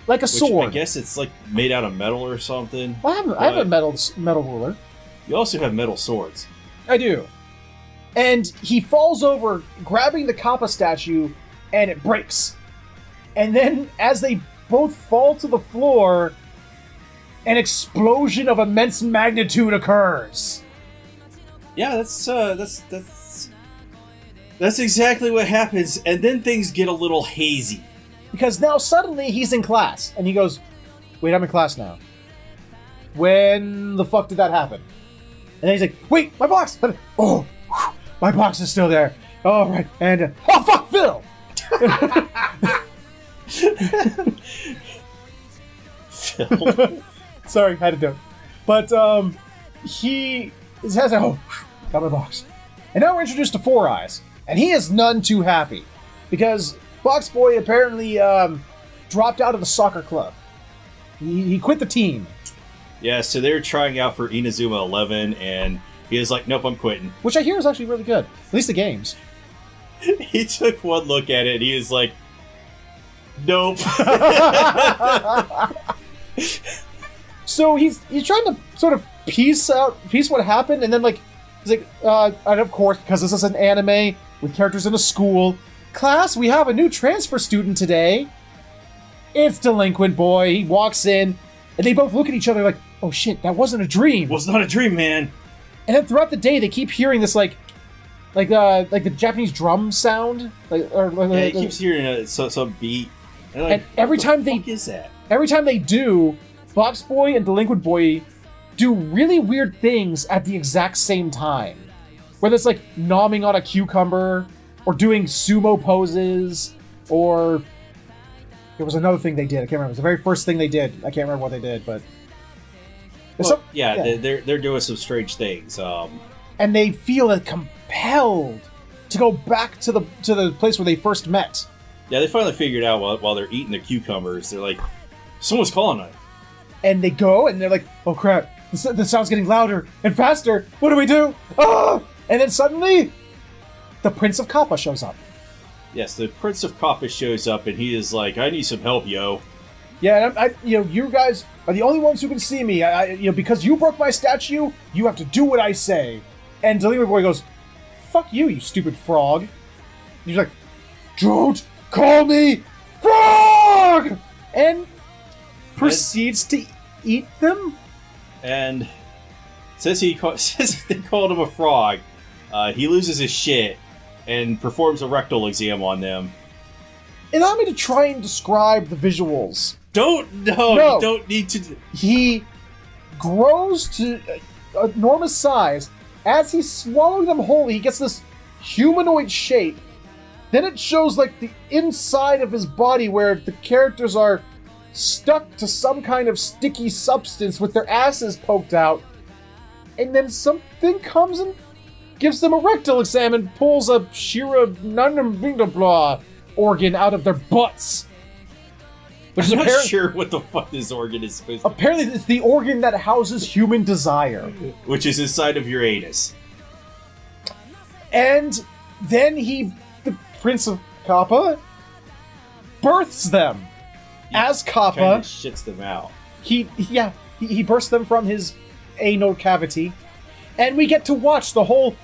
Like a sword. I guess it's like made out of metal or something. Well, I have a metal ruler. You also have metal swords. I do. And he falls over, grabbing the Kappa statue, and it breaks. And then, as they both fall to the floor, an explosion of immense magnitude occurs. Yeah, that's That's exactly what happens, and then things get a little hazy. Because now suddenly he's in class, and he goes, wait, I'm in class now. When the fuck did that happen? And then he's like, wait, my box! Oh, whew, my box is still there. All right, and, oh fuck, Phil! Phil. Sorry, had to do it. But, he has a, oh, got my box. And now we're introduced to Four Eyes, and he is none too happy. Because Box Boy apparently, dropped out of the soccer club. He quit the team. Yeah, so they were trying out for Inazuma 11, and he was like, nope, I'm quitting. Which I hear is actually really good. At least the games. He took one look at it, and he was like, nope. So he's trying to sort of piece what happened, and then like he's like, and of course, because this is an anime with characters in a school, class, we have a new transfer student today. It's Delinquent Boy. He walks in, and they both look at each other like, oh shit, that wasn't a dream. Well, it's not a dream, man. And then throughout the day, they keep hearing this like the Japanese drum sound, he keeps hearing some beat. And every time every time they do, Box Boy and Delinquent Boy do really weird things at the exact same time. Whether it's like nomming on a cucumber, or doing sumo poses, or there was another thing they did. I can't remember. It was the very first thing they did. I can't remember what they did, but they're doing some strange things. And they feel compelled to go back to the place where they first met. Yeah, they finally figured out while they're eating the cucumbers, they're like, someone's calling us. And they go, and they're like, oh crap, the sound's getting louder and faster. What do we do? Ah! And then suddenly, the Prince of Kappa shows up. Yes, the Prince of Kappa shows up, and he is like, I need some help, yo. Yeah, and you guys are the only ones who can see me. Because you broke my statue, you have to do what I say. And Delinquent Boy goes, fuck you, you stupid frog. And he's like, don't call me frog! And proceeds to eat them? And since they called him a frog, he loses his shit and performs a rectal exam on them. Allow me to try and describe the visuals. No, you don't need to. He grows to enormous size. As he's swallowing them whole, he gets this humanoid shape. Then it shows like the inside of his body where the characters are stuck to some kind of sticky substance with their asses poked out. And then something comes and gives them a rectal exam and pulls a Shira Nanambingabla organ out of their butts. Which I'm not sure what the fuck this organ is supposed to be. Apparently it's the organ that houses human desire. Which is inside of your anus. And then the Prince of Kappa, births them. As Kappa. Kind of shits them out. He bursts them from his anal cavity. And we get to watch the whole,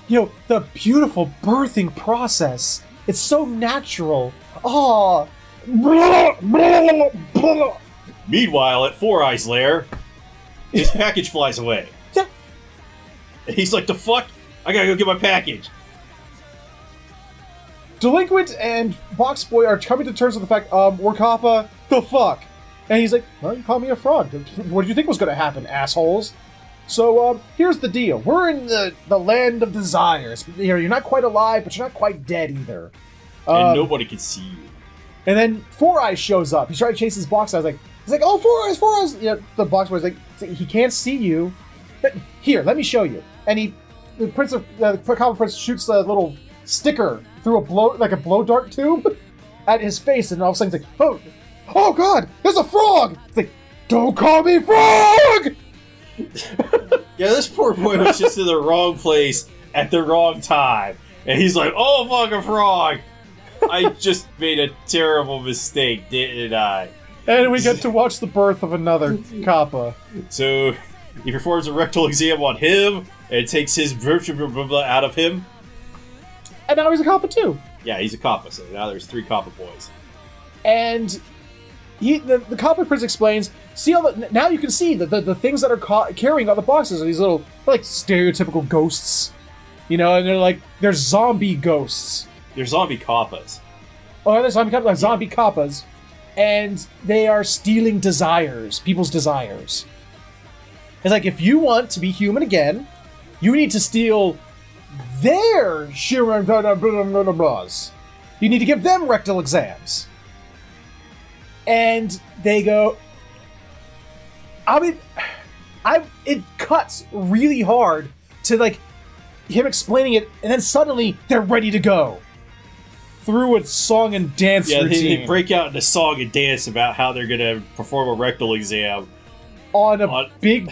the beautiful birthing process. It's so natural. Aww. Meanwhile, at Four Eyes' lair, his package flies away. Yeah. And he's like, the fuck? I gotta go get my package. Delinquent and Box Boy are coming to terms with the fact, we're Kappa, the fuck? And he's like, well, you call me a fraud. What did you think was gonna happen, assholes? So, here's the deal. We're in the land of desires. You're not quite alive, but you're not quite dead either. And nobody can see you. And then Four Eyes shows up. He's trying to chase his box. He's like, oh, Four Eyes. The box boy's like, he can't see you. But here, let me show you. And the Common Prince shoots a little sticker through a blow dart tube at his face, and all of a sudden he's like, oh god, there's a frog! It's like, don't call me frog! Yeah, this poor boy was just in the wrong place at the wrong time. And he's like, oh, fuck, a frog! I just made a terrible mistake, didn't I? And we get to watch the birth of another Kappa. So, he performs a rectal exam on him, and takes his vertebra out of him. And now he's a Kappa too. Yeah, he's a Kappa, so now there's 3 Kappa boys. And the Kappa Prince explains, now you can see the things that are carrying all the boxes are these little, like, stereotypical ghosts. You know, and they're zombie ghosts. They're zombie kappas. Oh, they're zombie kappas, like zombie kappas. And they are stealing desires, people's desires. It's like, if you want to be human again, you need to steal their blahs. You need to give them rectal exams. And they go... I mean, it cuts really hard to, like, him explaining it, and then suddenly they're ready to go. Through a song and dance routine. They break out into song and dance about how they're going to perform a rectal exam. On a big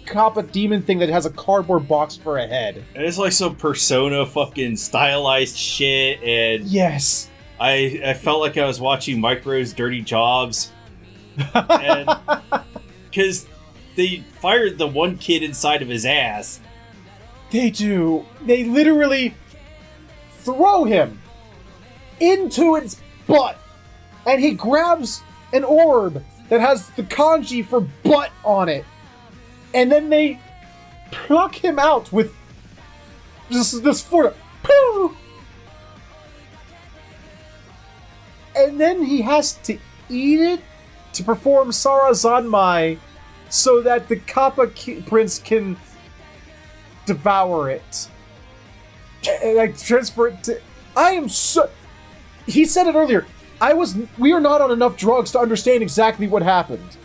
Kappa demon thing that has a cardboard box for a head. And it's like some Persona fucking stylized shit, and... Yes. I felt like I was watching Micro's Dirty Jobs. And... Because they fired the one kid inside of his ass. They do. They literally throw him into its butt. And he grabs an orb that has the kanji for butt on it. And then they pluck him out with this foot. Pooh! And then he has to eat it to perform Sarazanmai so that the Kappa Prince can devour it. And, like, transfer it to... I am so... He said it earlier. We are not on enough drugs to understand exactly what happened.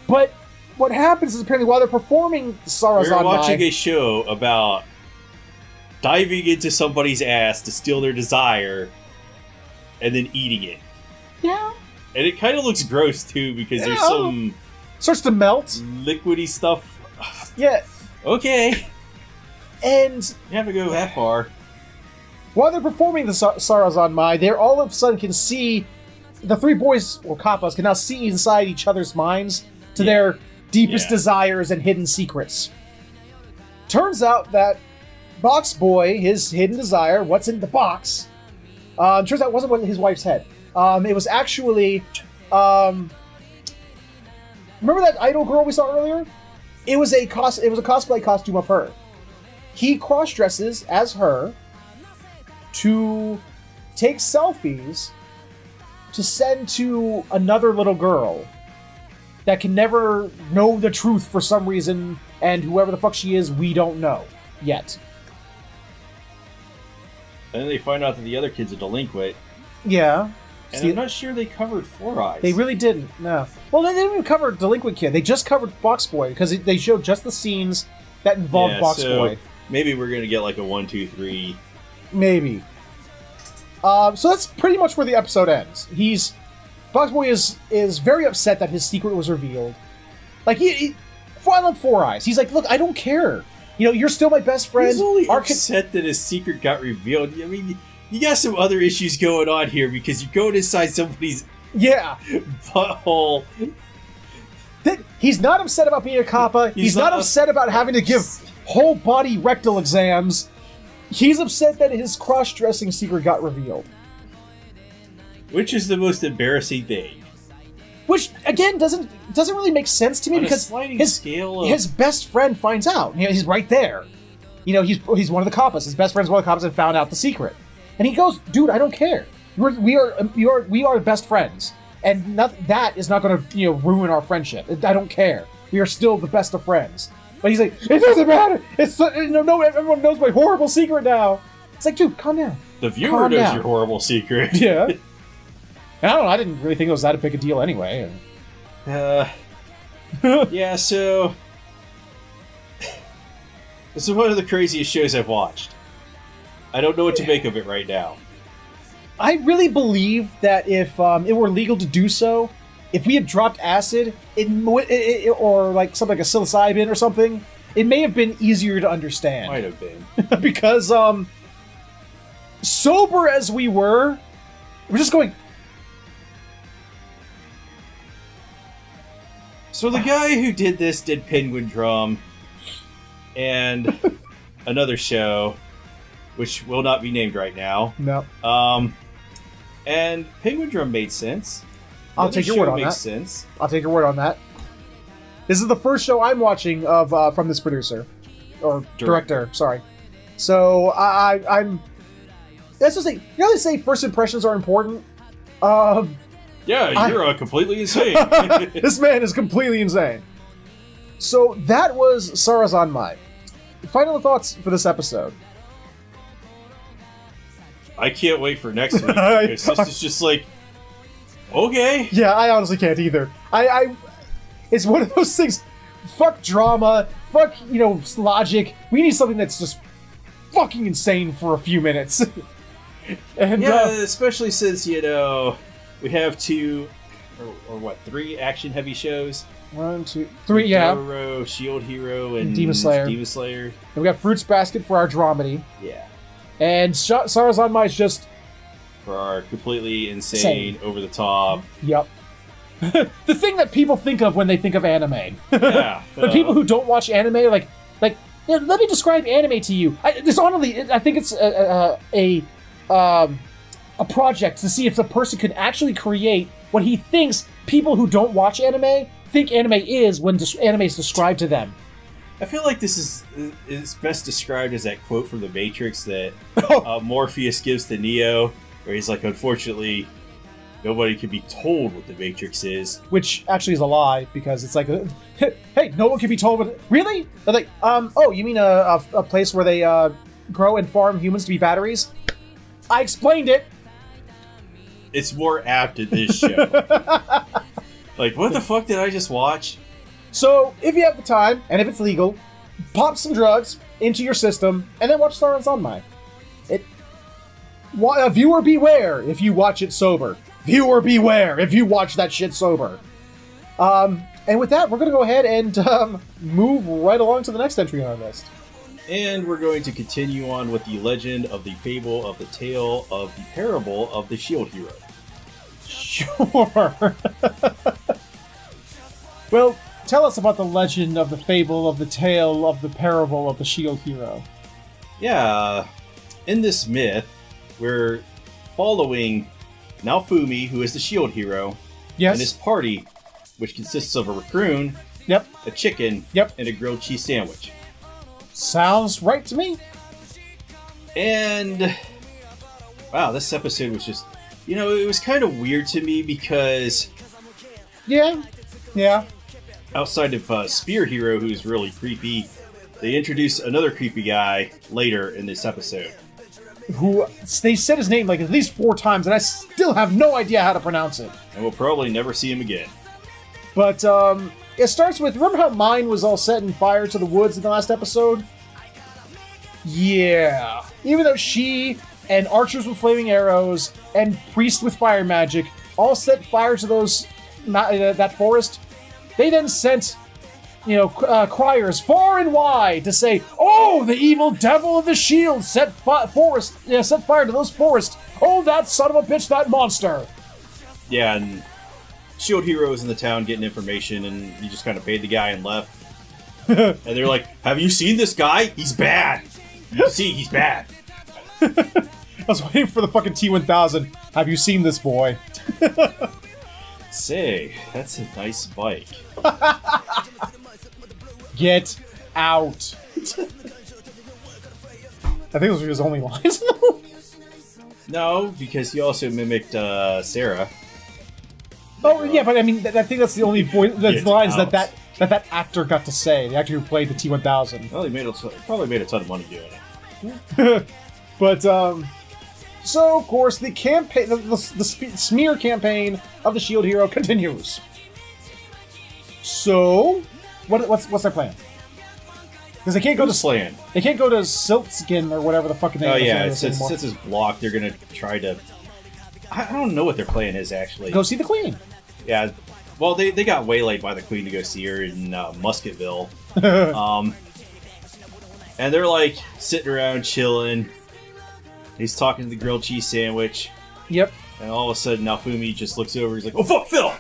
But what happens is apparently while they're performing Sarazanmai... We're watching a show about diving into somebody's ass to steal their desire and then eating it. Yeah. And it kind of looks gross, too, because there's some... Starts to melt. Liquidy stuff. Yeah. Okay. And... You have to go that far. While they're performing the Sarazanmai, they all of a sudden can see... The three boys, or Kappas, can now see inside each other's minds to their deepest desires and hidden secrets. Turns out that Box Boy, his hidden desire, what's in the box, turns out it wasn't his wife's head. It was actually... remember that idol girl we saw earlier? It was a cosplay costume of her. He cross-dresses as her to take selfies to send to another little girl that can never know the truth for some reason, and whoever the fuck she is, we don't know yet. And then they find out that the other kid's a delinquent. Yeah. And I'm not sure they covered Four Eyes. They really didn't, no. Well, they didn't even cover Delinquent Kid. They just covered Box Boy, because they showed just the scenes that involved Box Boy. Maybe we're going to get like a 1, 2, 3. Maybe. So that's pretty much where the episode ends. Box Boy is very upset that his secret was revealed. Like, Final Four Eyes. He's like, look, I don't care. You know, you're still my best friend. He's only upset that his secret got revealed. I mean... You got some other issues going on here because you're going inside somebody's butthole. He's not upset about being a Kappa. He's not upset about having to give whole body rectal exams. He's upset that his cross-dressing secret got revealed. Which is the most embarrassing thing. Which, again, doesn't really make sense to me because his best friend finds out. You know, he's right there. You know, he's one of the Kappas. His best friend's one of the Kappas and found out the secret. And he goes, dude, I don't care. We are best friends, and that is not going to ruin our friendship. I don't care. We are still the best of friends. But he's like, it doesn't matter. It's no, everyone knows my horrible secret now. It's like, dude, calm down. The viewer knows your horrible secret. Yeah. And I don't know. I didn't really think it was that big a deal anyway. Yeah. So this is one of the craziest shows I've watched. I don't know what to make of it right now. I really believe that if it were legal to do so, if we had dropped acid or like something like a psilocybin or something, it may have been easier to understand. Might have been. Because sober as we're just going... So the guy who did this did Penguin Drum and another show... which will not be named right now. No. And Penguin Drum made sense. I'll take your word on that. Sense. I'll take your word on that. This is the first show I'm watching of from this producer. Or director, sorry. So I'm. Let's just say, you know, they say first impressions are important. Yeah, you're completely insane. This man is completely insane. So that was Sarazanmai. Final thoughts for this episode. I can't wait for next week because this is just like, okay. Yeah, I honestly can't either. It's one of those things. Fuck drama. Fuck, logic. We need something that's just fucking insane for a few minutes. And especially since we have two or three action heavy shows. 1, 2, 3, yeah. Hero, Shield Hero, and Demon Slayer. And we got Fruits Basket for our dramedy. Yeah. And Sarazanmai is just for our completely insane, over the top. Yep. The thing that people think of when they think of anime. Yeah. But people who don't watch anime, like, let me describe anime to you. I think it's a project to see if the person could actually create what he thinks people who don't watch anime think anime is when anime is described to them. I feel like this is best described as that quote from The Matrix that Morpheus gives to Neo, where he's like, unfortunately, nobody can be told what The Matrix is. Which actually is a lie, because it's like, hey, no one can be told what... Really? They're like, oh, you mean a place where they grow and farm humans to be batteries? I explained it! It's more apt in this show. Like, what the fuck did I just watch? So, if you have the time, and if it's legal, pop some drugs into your system, and then watch Sarazanmai. Viewer beware if you watch it sober. Viewer beware if you watch that shit sober. And with that, we're going to go ahead and move right along to the next entry on our list. And we're going to continue on with the legend of the fable of the tale of the parable of the Shield Hero. Sure. Well, tell us about the legend of the fable of the tale of the parable of the Shield Hero. Yeah, in this myth, we're following Naofumi, who is the Shield Hero, yes, and his party, which consists of a raccoon, yep, a chicken, yep, and a grilled cheese sandwich. Sounds right to me. And wow, this episode was just, it was kind of weird to me because yeah, outside of Spear Hero, who's really creepy, they introduce another creepy guy later in this episode. Who, they said his name like at least 4 times, and I still have no idea how to pronounce it. And we'll probably never see him again. But, it starts with, remember how mine was all set in fire to the woods in the last episode? Yeah. Even though she and archers with flaming arrows and priests with fire magic all set fire to that forest, they then sent, criers far and wide to say, "Oh, the evil devil of the shield set fire to those forests. Oh, that son of a bitch, that monster." Yeah, and Shield Hero was in the town getting information, and he just kind of paid the guy and left. And they're like, "Have you seen this guy? He's bad. You see, he's bad." I was waiting for the fucking T-1000. Have you seen this boy? Say, that's a nice bike. Get out. I think those were his only lines. No, because he also mimicked Sarah. Oh, yeah, but I mean, I think that's the only lines that actor got to say. The actor who played the T-1000. Well, he probably made a ton of money doing it. But, so, of course, the campaign, the smear campaign of the Shield Hero continues. So, what's their plan? Because they can't go to plan. They can't go to Siltskin or whatever the fucking name. Oh yeah, since it's blocked, they're gonna try to. I don't know what their plan is actually. Go see the Queen. Yeah, well they got waylaid by the Queen to go see her in Musketville. And they're like sitting around chilling. He's talking to the grilled cheese sandwich. Yep. And all of a sudden, Naofumi just looks over. He's like, "Oh fuck, Phil!"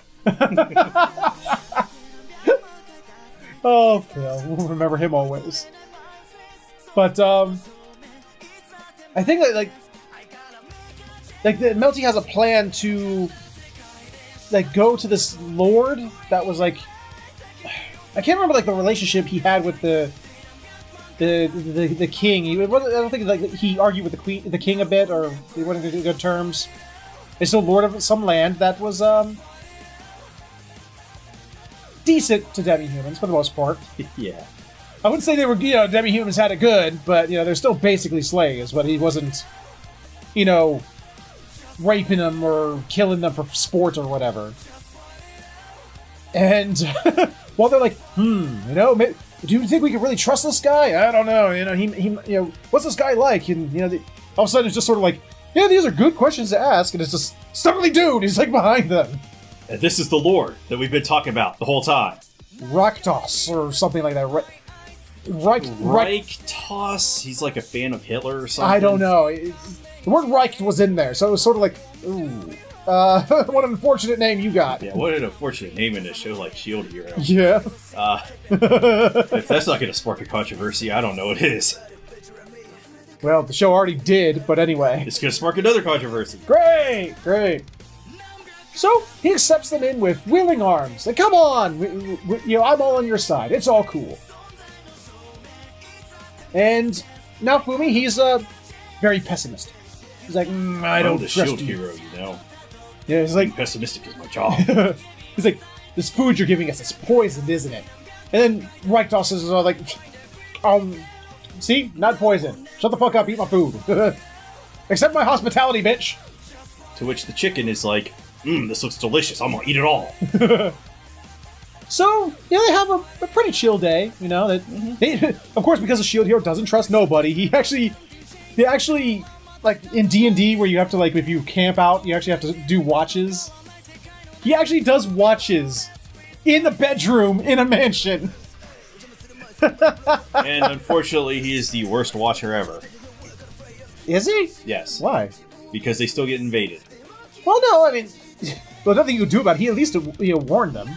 Oh, Phil, we'll remember him always. But I think that like Melty has a plan to go to this lord that was like, I can't remember like the relationship he had with the the king. I don't think like he argued with the king a bit, or they went into good terms. Is still lord of some land that was decent to demi-humans for the most part. Yeah. I wouldn't say they were, demi-humans had it good, but they're still basically slaves. But he wasn't, raping them or killing them for sport or whatever. And while they're like, do you think we can really trust this guy? I don't know. He what's this guy like? And all of a sudden it's just sort of like, yeah, these are good questions to ask, and it's just suddenly, dude, he's like behind them. And this is the Lord that we've been talking about the whole time. Raktos or something like that. Reichtos? He's like a fan of Hitler or something? I don't know. The word Reich was in there, so it was sort of like, ooh. What an unfortunate name you got. Yeah, what an unfortunate name in a show like Shield Hero. Yeah. If that's not going to spark a controversy, I don't know what is. Well, the show already did, but anyway. It's going to spark another controversy. Great! So, he accepts them in with willing arms. Like, come on! I'm all on your side. It's all cool. And now Fumi, he's very pessimistic. He's like, I don't the trust Shield you. Hero, Yeah, he's like, being pessimistic is my job. he's like, this food you're giving us is poisoned, isn't it? And then Reichtos is like, see? Not poison. Shut the fuck up, eat my food. Accept my hospitality, bitch. To which the chicken is like, this looks delicious, I'm gonna eat it all. So, they have a pretty chill day, They, of course, because the Shield Hero doesn't trust nobody, they actually, like, in D&D, where you have to, like, if you camp out, you actually have to do watches. He actually does watches in the bedroom in a mansion. And unfortunately, he is the worst watcher ever. Is he? Yes. Why? Because they still get invaded. Well, no, I mean, well, nothing you can do about it. He at least, warned them.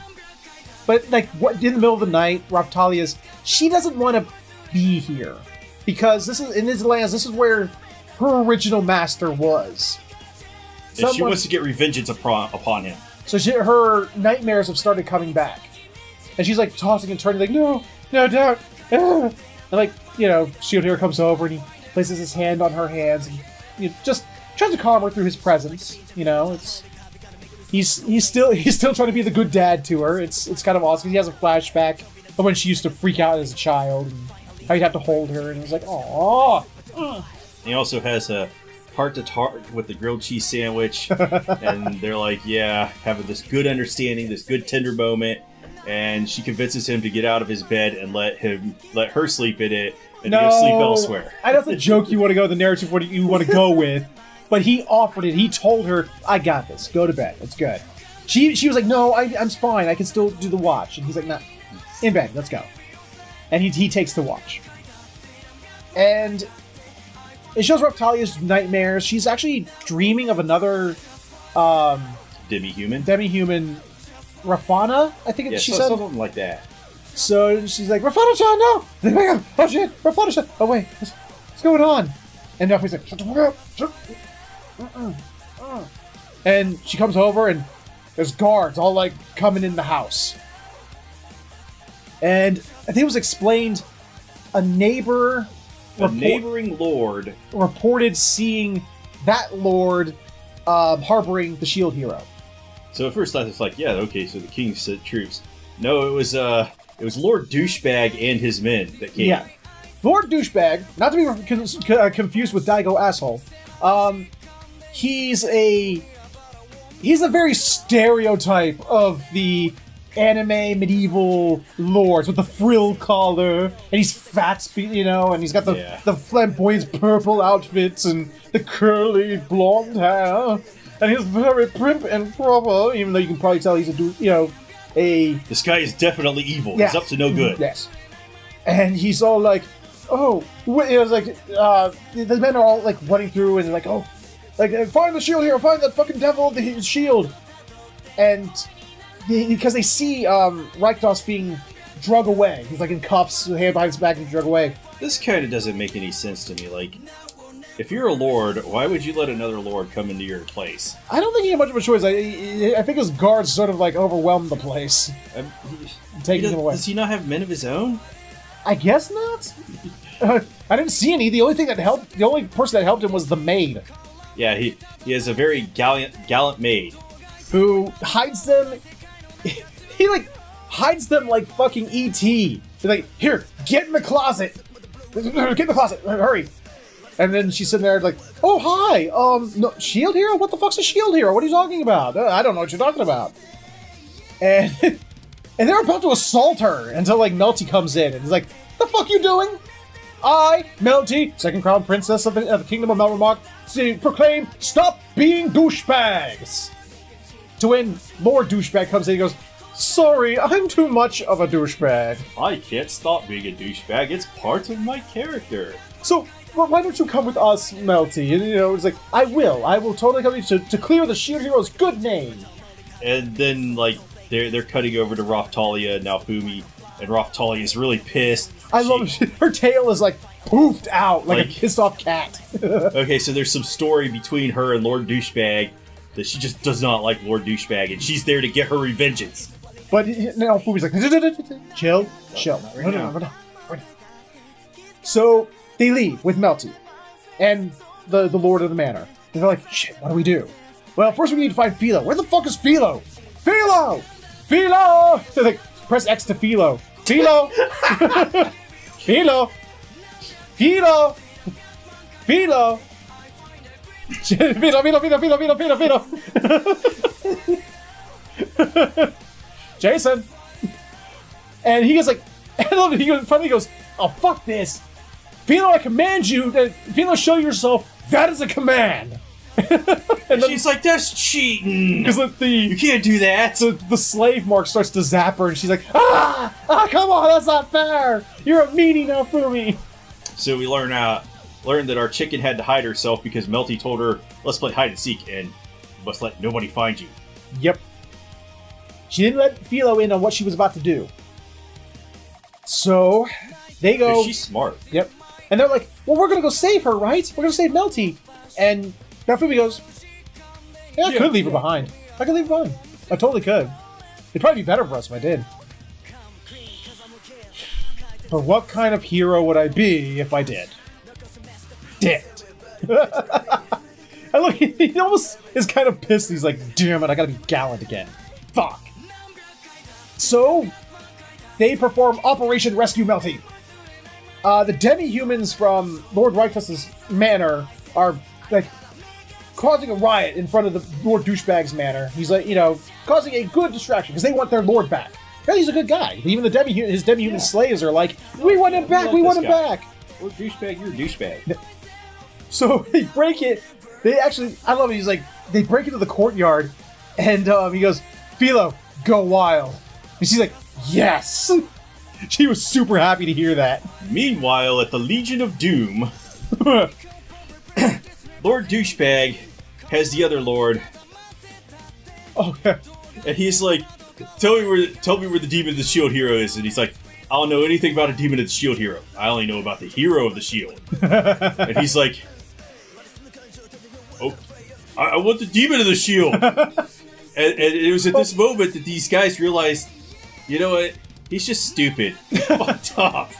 But, like, in the middle of the night, Raphtalia's, she doesn't want to be here. Because in these lands, this is where her original master was. And she wants to get revengeance upon him. So her nightmares have started coming back. And she's, like, tossing and turning, like, no, don't. And, like, Shield Hero comes over and he places his hand on her hands and just tries to calm her through his presence. He's still trying to be the good dad to her. It's kind of awesome. He has a flashback of when she used to freak out as a child and how he'd have to hold her, and it was like, aww. He also has a heart-to-heart with the grilled cheese sandwich, and they're like, yeah, having this good understanding, this good tender moment, and she convinces him to get out of his bed and let her sleep in it, and to go sleep elsewhere. I know the joke you want to go, the narrative what you want to go with, but he offered it. He told her, I got this. Go to bed. It's good. She was like, no, I'm fine. I can still do the watch. And he's like, nah, in bed. Let's go. And he takes the watch. And it shows Raphtalia's nightmares. She's actually dreaming of another Demi-human, Rafana, I think she said. Something like that. So she's like, Rafana-chan, no! Oh shit, Rafana-chan! Oh wait, what's going on? And Nephili's like, shut the fuck up! And she comes over and there's guards all like coming in the house. And I think it was explained a neighboring lord reported seeing that lord harboring the Shield Hero. So at first I was like, yeah, okay, so the king sent troops. No, it was Lord Douchebag and his men that came. Yeah, Lord Douchebag, not to be confused with Daigo Asshole. He's a very stereotype of the anime medieval lords with the frill collar, and he's fat, and he's got the flamboyant purple outfits and the curly blonde hair, and he's very prim and proper, even though you can probably tell he's This guy is definitely evil. Yeah. He's up to no good. Yes. And he's all like, oh, it was like, the men are all like running through and they're like, oh, like, find the Shield Hero, find that fucking devil, his shield. And because they see Reichdos being drug away. He's like in cuffs, hand behind his back, and drug away. This kind of doesn't make any sense to me. Like, if you're a lord, why would you let another lord come into your place? I don't think he had much of a choice. I think his guards sort of like overwhelmed the place, taking him away. Does he not have men of his own? I guess not. I didn't see any. The only person that helped him was the maid. Yeah, he has a very gallant maid who hides them. He like hides them like fucking E.T. He's like, here, get in the closet. Get in the closet, hurry. And then she's sitting there like, oh hi, no, shield hero? What the fuck's a shield hero? What are you talking about? I don't know what you're talking about. And and they're about to assault her until like Melty comes in and he's like, the fuck you doing? I, Melty, second crown princess of the kingdom of Melremark, proclaim, stop being douchebags. To when Lord Douchebag comes in, he goes, sorry, I'm too much of a douchebag. I can't stop being a douchebag. It's part of my character. So, well, why don't you come with us, Melty? And, it's like, I will totally come with you to clear the Shield Hero's good name. And then, like, they're cutting over to Raftalia and Naofumi, and Raftalia is really pissed. I love it. Her tail is, like, poofed out like a pissed-off cat. Okay, so there's some story between her and Lord Douchebag that she just does not like Lord Douchebag, and she's there to get her revengeance. But now Fumi's like, chill. No. So they leave with Melty and the Lord of the Manor. And they're like, shit, what do we do? Well, first we need to find Philo. Where the fuck is Philo? Philo! They're like, press X to Philo. Philo! Philo! Philo! Philo! Philo! Jason! And he gets like, I love it, he finally goes, oh fuck this! Philo, I command you, Philo, show yourself, that is a command! And she's like, that's cheating! Because you can't do that! So the slave mark starts to zap her, and she's like, come on, that's not fair! You're a meanie now, Fumi! So we learn that our chicken had to hide herself because Melty told her, let's play hide and seek, and must let nobody find you. Yep. She didn't let Philo in on what she was about to do. So, they go... She's smart. Yep. And they're like, well, we're gonna go save her, right? We're gonna save Melty. And Naofumi goes, I could leave her behind. I could leave her behind. I totally could. It'd probably be better for us if I did. But what kind of hero would I be if I did? Damn it. I look, he almost is kind of pissed. He's like, damn it, I gotta be gallant again. Fuck. So, they perform Operation Rescue Melty. The demi-humans from Lord Rytos' manor are, like, causing a riot in front of the Lord Douchebag's manor. He's like, causing a good distraction, because they want their lord back. And he's a good guy. Even his demi-human slaves are like, we want him back, we want him back! Lord Douchebag, you're a douchebag. So, they break it. I love it, he's like, they break into the courtyard, and he goes, Philo, go wild. And she's like, yes! She was super happy to hear that. Meanwhile, at the Legion of Doom, Lord Douchebag has the other lord. Okay. And he's like, tell me where the Demon of the Shield hero is. And he's like, I don't know anything about a Demon of the Shield hero. I only know about the hero of the shield. And he's like, oh, I want the Demon of the Shield. And it was at this moment that these guys realized, you know what? He's just stupid. Fucked up.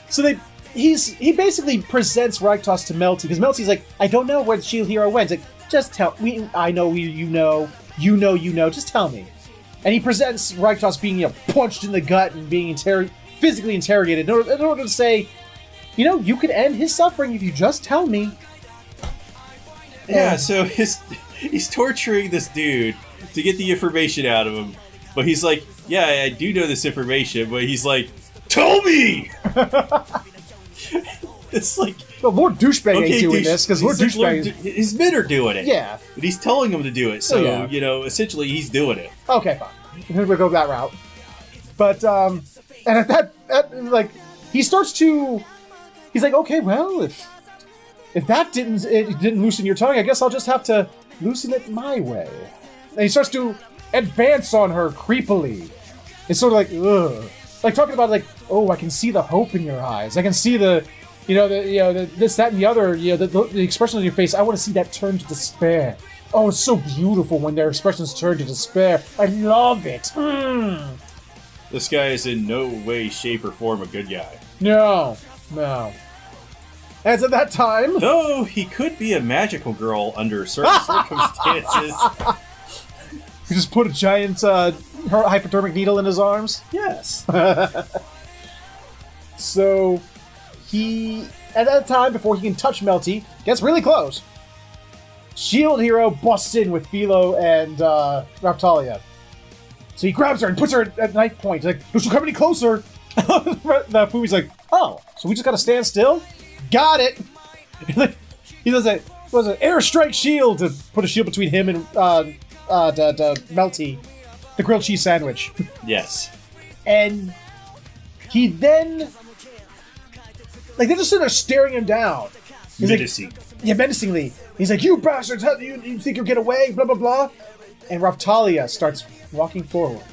So he basically presents Rytos to Melty, because Melty's like, I don't know where the shield hero went. He's like, just tell me. I know you know, just tell me. And he presents Rytos being, punched in the gut and being physically interrogated in order to say, you could end his suffering if you just tell me. Yeah, so he's torturing this dude to get the information out of him. But he's like, yeah, I do know this information, but he's like, tell me! It's like... Well, Lord Douchebag ain't doing this, because Lord Douchebag... His men are doing it. Yeah. But he's telling him to do it, so, essentially he's doing it. Okay, fine. We'll go that route. But, and at that, he starts to... He's like, okay, well, if that didn't loosen your tongue, I guess I'll just have to loosen it my way. And he starts to advance on her creepily. It's sort of like, ugh. Like talking about I can see the hope in your eyes. I can see the this, that, and the other, the expression on your face. I want to see that turn to despair. Oh, it's so beautiful when their expressions turn to despair. I love it. This guy is in no way, shape, or form a good guy. No. As at that time... Though he could be a magical girl under certain circumstances. You just put a giant hypodermic needle in his arms? Yes. So, he, at that time, before he can touch Melty, gets really close. Shield Hero busts in with Philo and Raptalia. So he grabs her and puts her at knife point. He's like, don't you come any closer! The Fumi's like, oh, so we just gotta stand still? Got it! He does an airstrike shield to put a shield between him and Melty, the grilled cheese sandwich. Yes. And he then... Like, they're just sitting there staring him down. Menacing. Menacingly. He's like, you bastards, how do you think you'll get away? Blah, blah, blah. And Raptalia starts walking forward.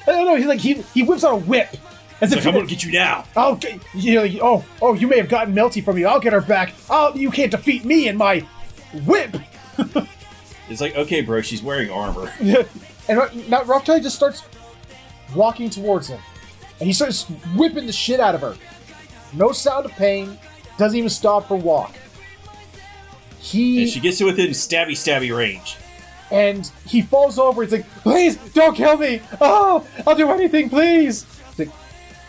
I don't know, he whips out a whip. As if I'm gonna get you now. Okay, you may have gotten Melty from me. I'll get her back. You can't defeat me and my whip. It's like, okay, bro, she's wearing armor. And now Raptalia just starts walking towards him. And he starts whipping the shit out of her. No sound of pain. Doesn't even stop her walk. And she gets to within stabby range. And he falls over. He's like, please, don't kill me. Oh, I'll do anything, please. He's like,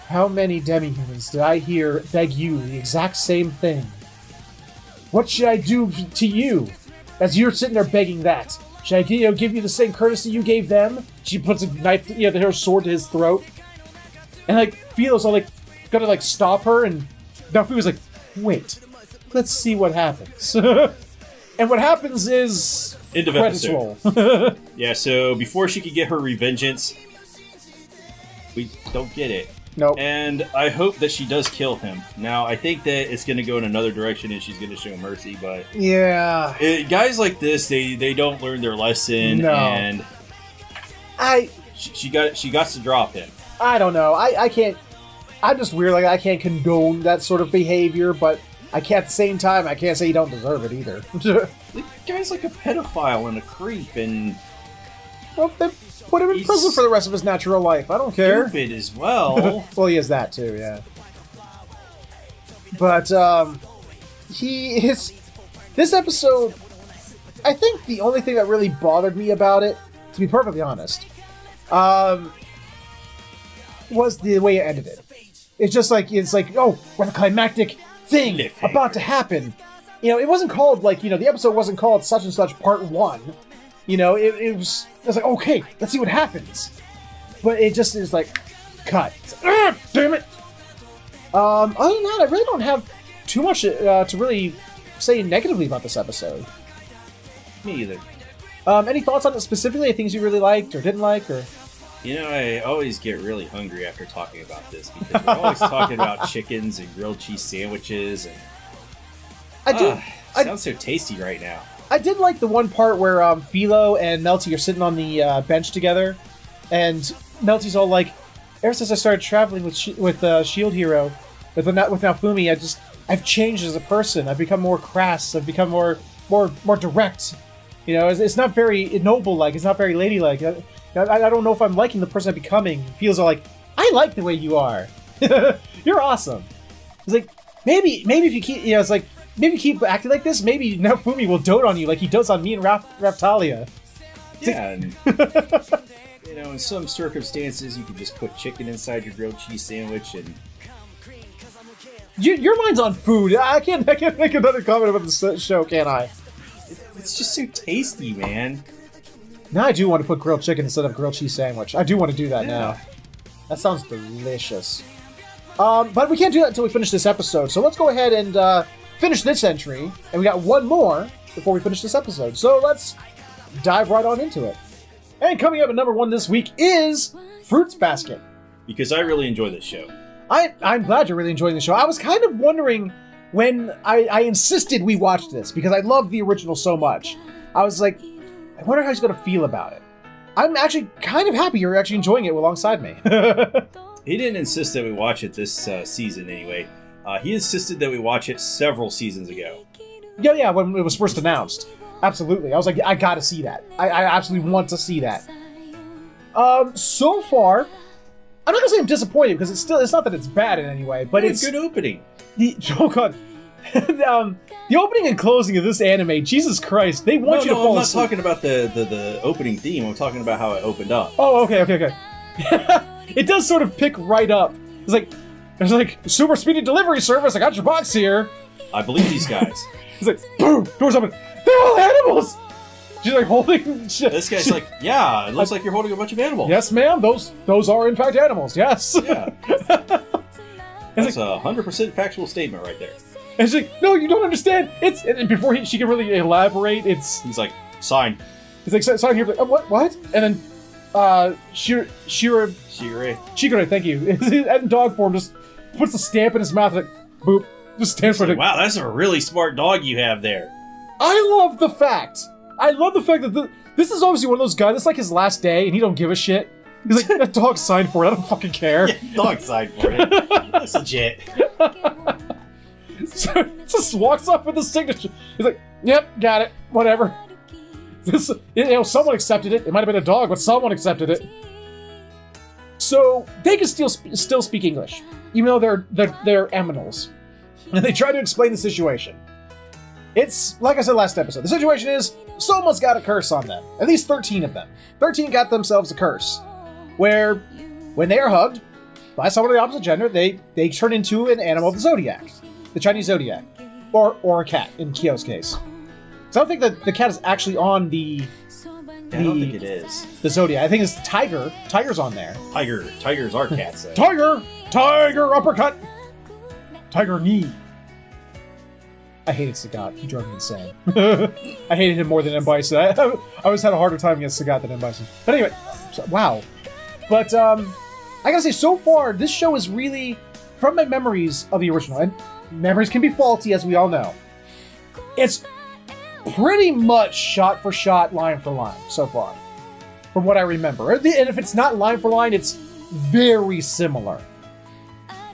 how many demi-humans did I hear beg you the exact same thing? What should I do to you as you're sitting there begging that? Should I give you the same courtesy you gave them? She puts a knife, her sword to his throat. And Philo's all gonna stop her, and Nafu was like, wait, let's see what happens. And what happens is end of credits episode. roll. Yeah, so before she could get her revengeance, we don't get it. Nope. And I hope that she does kill him. Now, I think that it's going to go in another direction and she's going to show mercy, but... Yeah. Guys like this, they don't learn their lesson, No. And... She got to drop him. I don't know. I can't... I'm just weird. I can't condone that sort of behavior, but I can't, at the same time, I can't say you don't deserve it either. The guy's like a pedophile and a creep, and... Well, then put him in prison for the rest of his natural life. I don't care. Stupid as well. Well, he is that too, yeah. But this episode, I think the only thing that really bothered me about it, to be perfectly honest, was the way it ended it. It's just oh, we're the climactic thing about to happen. It wasn't called the episode wasn't called such and such part 1. It was like, okay, let's see what happens. But it just is cut. Damn it! Other than that, I really don't have too much to really say negatively about this episode. Me either. Any thoughts on it specifically? Things you really liked or didn't like, or? I always get really hungry after talking about this because we're always talking about chickens and grilled cheese sandwiches, and sounds so tasty right now. I did like the one part where Philo and Melty are sitting on the bench together, and Melty's all like, ever since I started traveling with Shield Hero, with Naofumi, I've changed as a person. I've become more crass. I've become more direct. It's not very noble-like. It's not very ladylike. I don't know if I'm liking the person I'm becoming. Feels all like, I like the way you are. You're awesome. It's like, maybe if you keep, it's like, maybe keep acting like this, maybe Naofumi will dote on you like he does on me and Raptalia. Yeah, and, in some circumstances, you can just put chicken inside your grilled cheese sandwich, and... Your mind's on food. I can't make another comment about this show, can I? It's just so tasty, man. Now I do want to put grilled chicken instead of grilled cheese sandwich. I do want to do that now. That sounds delicious. But we can't do that until we finish this episode, so let's go ahead and... finish this entry, and we got one more before we finish this episode. So let's dive right on into it. And coming up at number 1 this week is Fruits Basket. Because I really enjoy this show. I'm glad you're really enjoying the show. I was kind of wondering when I insisted we watch this, because I loved the original so much. I was like, I wonder how he's going to feel about it. I'm actually kind of happy you're actually enjoying it alongside me. He didn't insist that we watch it this season anyway. He insisted that we watch it several seasons ago. Yeah, when it was first announced. Absolutely. I was like, I gotta see that. I absolutely want to see that. So far, I'm not gonna say I'm disappointed because it's not that it's bad in any way, but it's a good opening. Oh god. The opening and closing of this anime, Jesus Christ, they want you to fall asleep. I'm not talking about the opening theme. I'm talking about how it opened up. Oh, okay. It does sort of pick right up. There's like super speedy delivery service. I got your box here. I believe these guys. It's like boom, doors open. They're all animals. She's like holding. This guy's like, yeah, it looks like you're holding a bunch of animals. Yes, ma'am. Those are in fact animals. Yes. Yeah. That's a 100% factual statement right there. And she's like, no, you don't understand. And before she can really elaborate, he's like, sign. He's like, sign here. Like, what? And then Shigure, thank you. And dog form just puts a stamp in his mouth, like, boop, just stands for it. Wow, that's a really smart dog you have there. I love the fact that this is obviously one of those guys. It's like his last day, and he don't give a shit. He's like, that dog signed for it. I don't fucking care. Yeah, dog signed for it. That's legit. So just walks off with the signature. He's like, yep, got it. Whatever. Someone accepted it. It might have been a dog, but someone accepted it. So they can still speak English, even though they're aminals. And they try to explain the situation. It's, like I said last episode, the situation is someone's got a curse on them. At least 13 of them. 13 got themselves a curse. Where, when they are hugged by someone of the opposite gender, they turn into an animal of the zodiac. The Chinese zodiac. Or a cat, in Kyo's case. So I don't think that the cat is actually on I don't think it is. The zodiac. I think it's the tiger. Tiger's on there. Tigers are cats. Tiger uppercut! Tiger knee. I hated Sagat. He drove me insane. I hated him more than M. Bison. I always had a harder time against Sagat than M. Bison. But anyway, wow. But I gotta say, so far, this show is really, from my memories of the original, and memories can be faulty, as we all know, it's pretty much shot for shot, line for line, so far, from what I remember. And if it's not line for line, it's very similar.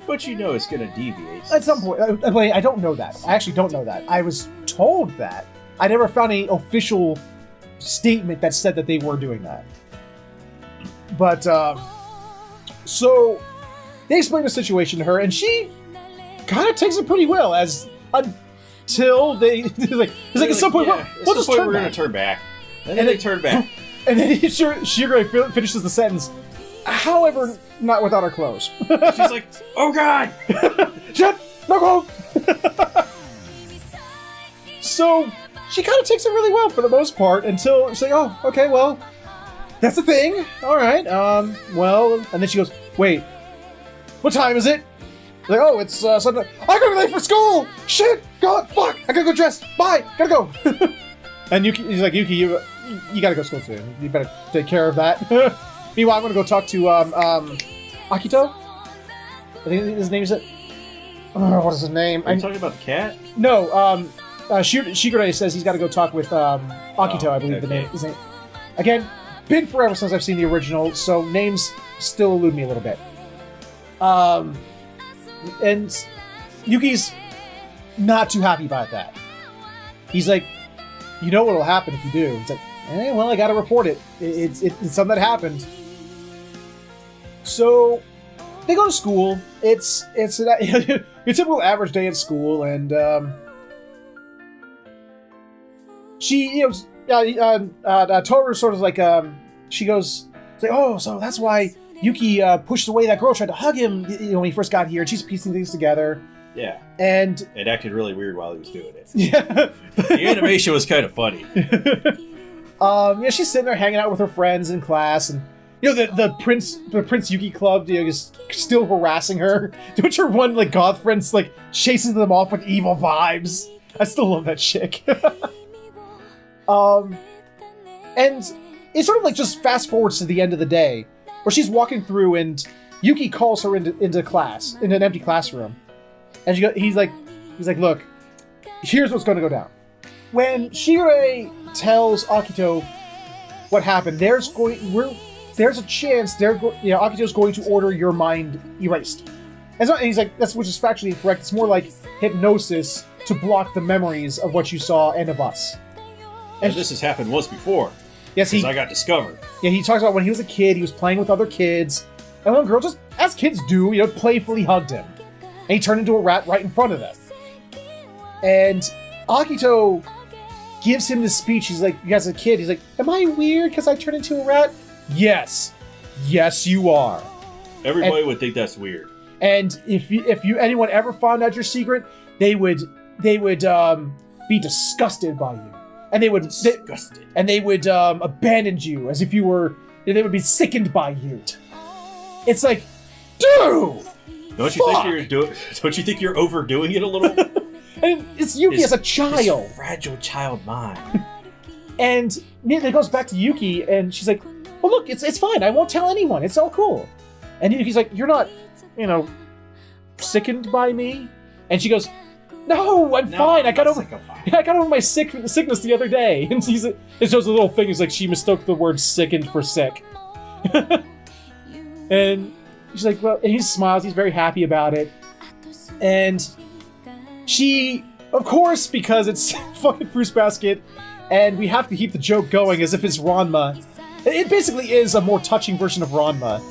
But you know it's going to deviate. At some point. I don't know that. I actually don't know that. I was told that. I never found any official statement that said that they were doing that. But, so, they explain the situation to her, and she kind of takes it pretty well, until they, at some point, we'll just turn back. We're going to turn back. And then they turn back. And then Shigure finishes the sentence, however, not without her clothes. She's like, oh god! Shut! No clothes! So, she kind of takes it really well for the most part until she's like, oh, okay, well, that's the thing. Alright, well, and then she goes, wait, what time is it? Like, oh, it's Sunday. I gotta be late for school! Shit! God, fuck! I gotta go dress! Bye! Gotta go! And he's like, Yuki, you gotta go to school too. You better take care of that. Meanwhile, I'm gonna go talk to, Akito? I think his name is it? What is his name? Are you talking about the cat? No, Shigure says he's gotta go talk with, Akito, I believe the name is. Again, been forever since I've seen the original, so names still elude me a little bit. And Yuki's not too happy about that. He's like, you know what'll happen if you do. It's like, well, I gotta report it. It's something that happened. So, they go to school. It's your typical average day at school, and, she, Toru sort of like, she goes, like, oh, so that's why Yuki pushed away that girl, tried to hug him, when he first got here, and she's piecing things together. Yeah. And it acted really weird while he was doing it. Yeah. The animation was kind of funny. She's sitting there hanging out with her friends in class, and the Prince Yuki Club, is still harassing her. Which her one goth friends chases them off with evil vibes. I still love that chick. And it sort of just fast forwards to the end of the day, where she's walking through and Yuki calls her into class, in an empty classroom. And he's like, look, here's what's going to go down. When Shigure tells Akito what happened, there's a chance Akito's going to order your mind erased. And he's like, which is factually incorrect. It's more like hypnosis to block the memories of what you saw and of us. And this has happened once before. Yes, I got discovered. Yeah, he talks about when he was a kid, he was playing with other kids, And one girl just, as kids do, playfully hugged him. And he turned into a rat right in front of them. And Akito gives him this speech. He's like, as a kid, he's like, am I weird because I turned into a rat? Yes. Yes, you are. Everybody would think that's weird. And if anyone ever found out your secret, they would be disgusted by you. And they would abandon you as if you were. They would be sickened by you. It's like, dude. Don't you think you're overdoing it a little? And it's Yuki as a child. Fragile child mind. And it goes back to Yuki, and she's like, well, look, it's fine. I won't tell anyone. It's all cool. And Yuki's like, you're not, sickened by me? And she goes, no, I'm fine. I got over my sickness the other day. And it shows a little thing. It's like she mistook the word sickened for sick. And she's like, well, and he smiles. He's very happy about it. And she, of course, because it's fucking Fruits Basket, and we have to keep the joke going as if it's Ranma. It basically is a more touching version of Ranma.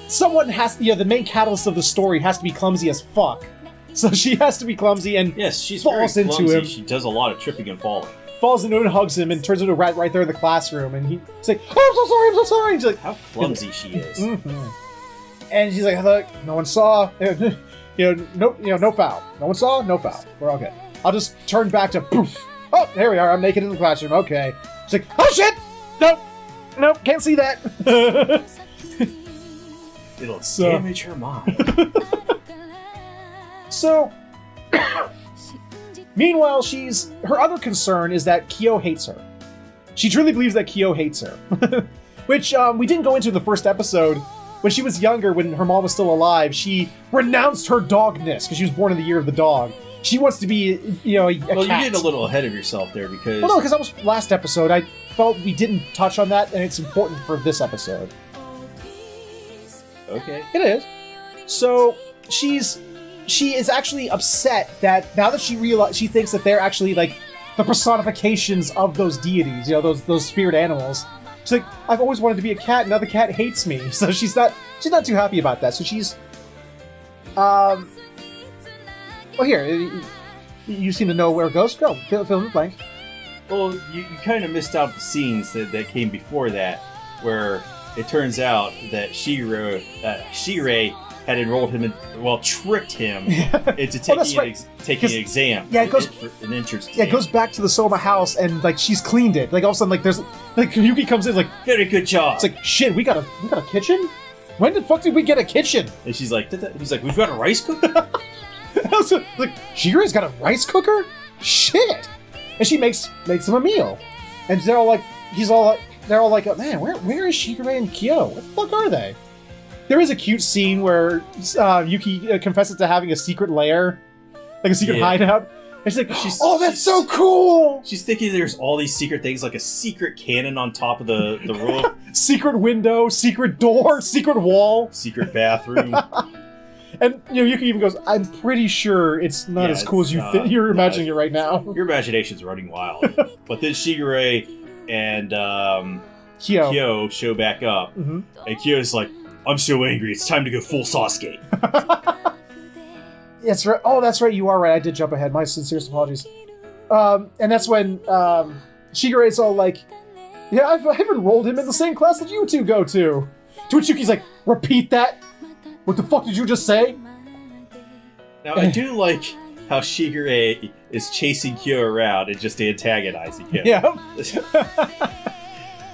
Someone has to, the main catalyst of the story has to be clumsy as fuck. So she has to be clumsy and she's falls very into clumsy. him. She does a lot of tripping and falling. Falls into him and hugs him and turns into a rat right there in the classroom. And he's like, oh, I'm so sorry. And she's like, how clumsy she is. Mm-hmm. And she's like, look, no one saw. No foul. No one saw, no foul. We're all good. I'll just turn back to poof. Oh, here we are. I'm naked in the classroom. Okay. She's like, oh shit! Nope, can't see that. It'll damage her mind. So, meanwhile, her other concern is that Kyo hates her. She truly believes that Kyo hates her. Which, we didn't go into in the first episode. When she was younger, when her mom was still alive, she renounced her dogness because she was born in the year of the dog. She wants to be, a cat. Well, you get a little ahead of yourself there because... Well, no, because that was last episode. I felt we didn't touch on that, and it's important for this episode. Okay. It is. So, she is actually upset that now that she thinks that they're actually, like, the personifications of those deities, those spirit animals. She's like, I've always wanted to be a cat, and now the cat hates me. So she's not too happy about that. So she's... Well, here, you seem to know where it goes. Go, fill in the blank. Well, you kind of missed out the scenes that came before that, where it turns out that Shirei had enrolled him tricked him into taking an exam. Yeah, it goes for an entrance exam. Yeah, it goes back to the Soma house, and like she's cleaned it. Like all of a sudden, like there's like Yuki comes in, like very good job. It's like shit. We got a kitchen. When the fuck did we get a kitchen? And he's like, we've got a rice cooker. Like Shirei's got a rice cooker. Shit. And she makes him a meal, and they're all like, man, where is Shigure and Kyo? What the fuck are they? There is a cute scene where Yuki confesses to having a secret lair, like a secret hideout. And she's like, that's so cool! She's thinking there's all these secret things, like a secret cannon on top of the roof. Secret window, secret door, secret wall. Secret bathroom. And Yuki even goes, I'm pretty sure it's not as cool as you're imagining it right now. Your imagination's running wild. But then Shigure and Kyo show back up. Mm-hmm. And Kyo's like, I'm so angry, it's time to go full Sasuke. That's right. Oh, that's right, you are right. I did jump ahead. My sincerest apologies. And that's when Shigure's all like, yeah, I've enrolled him in the same class that you two go to. To which Yuki's like, repeat that? What the fuck did you just say? Now, I do like how Shigure is chasing Kyo around and just antagonizing him. Yeah.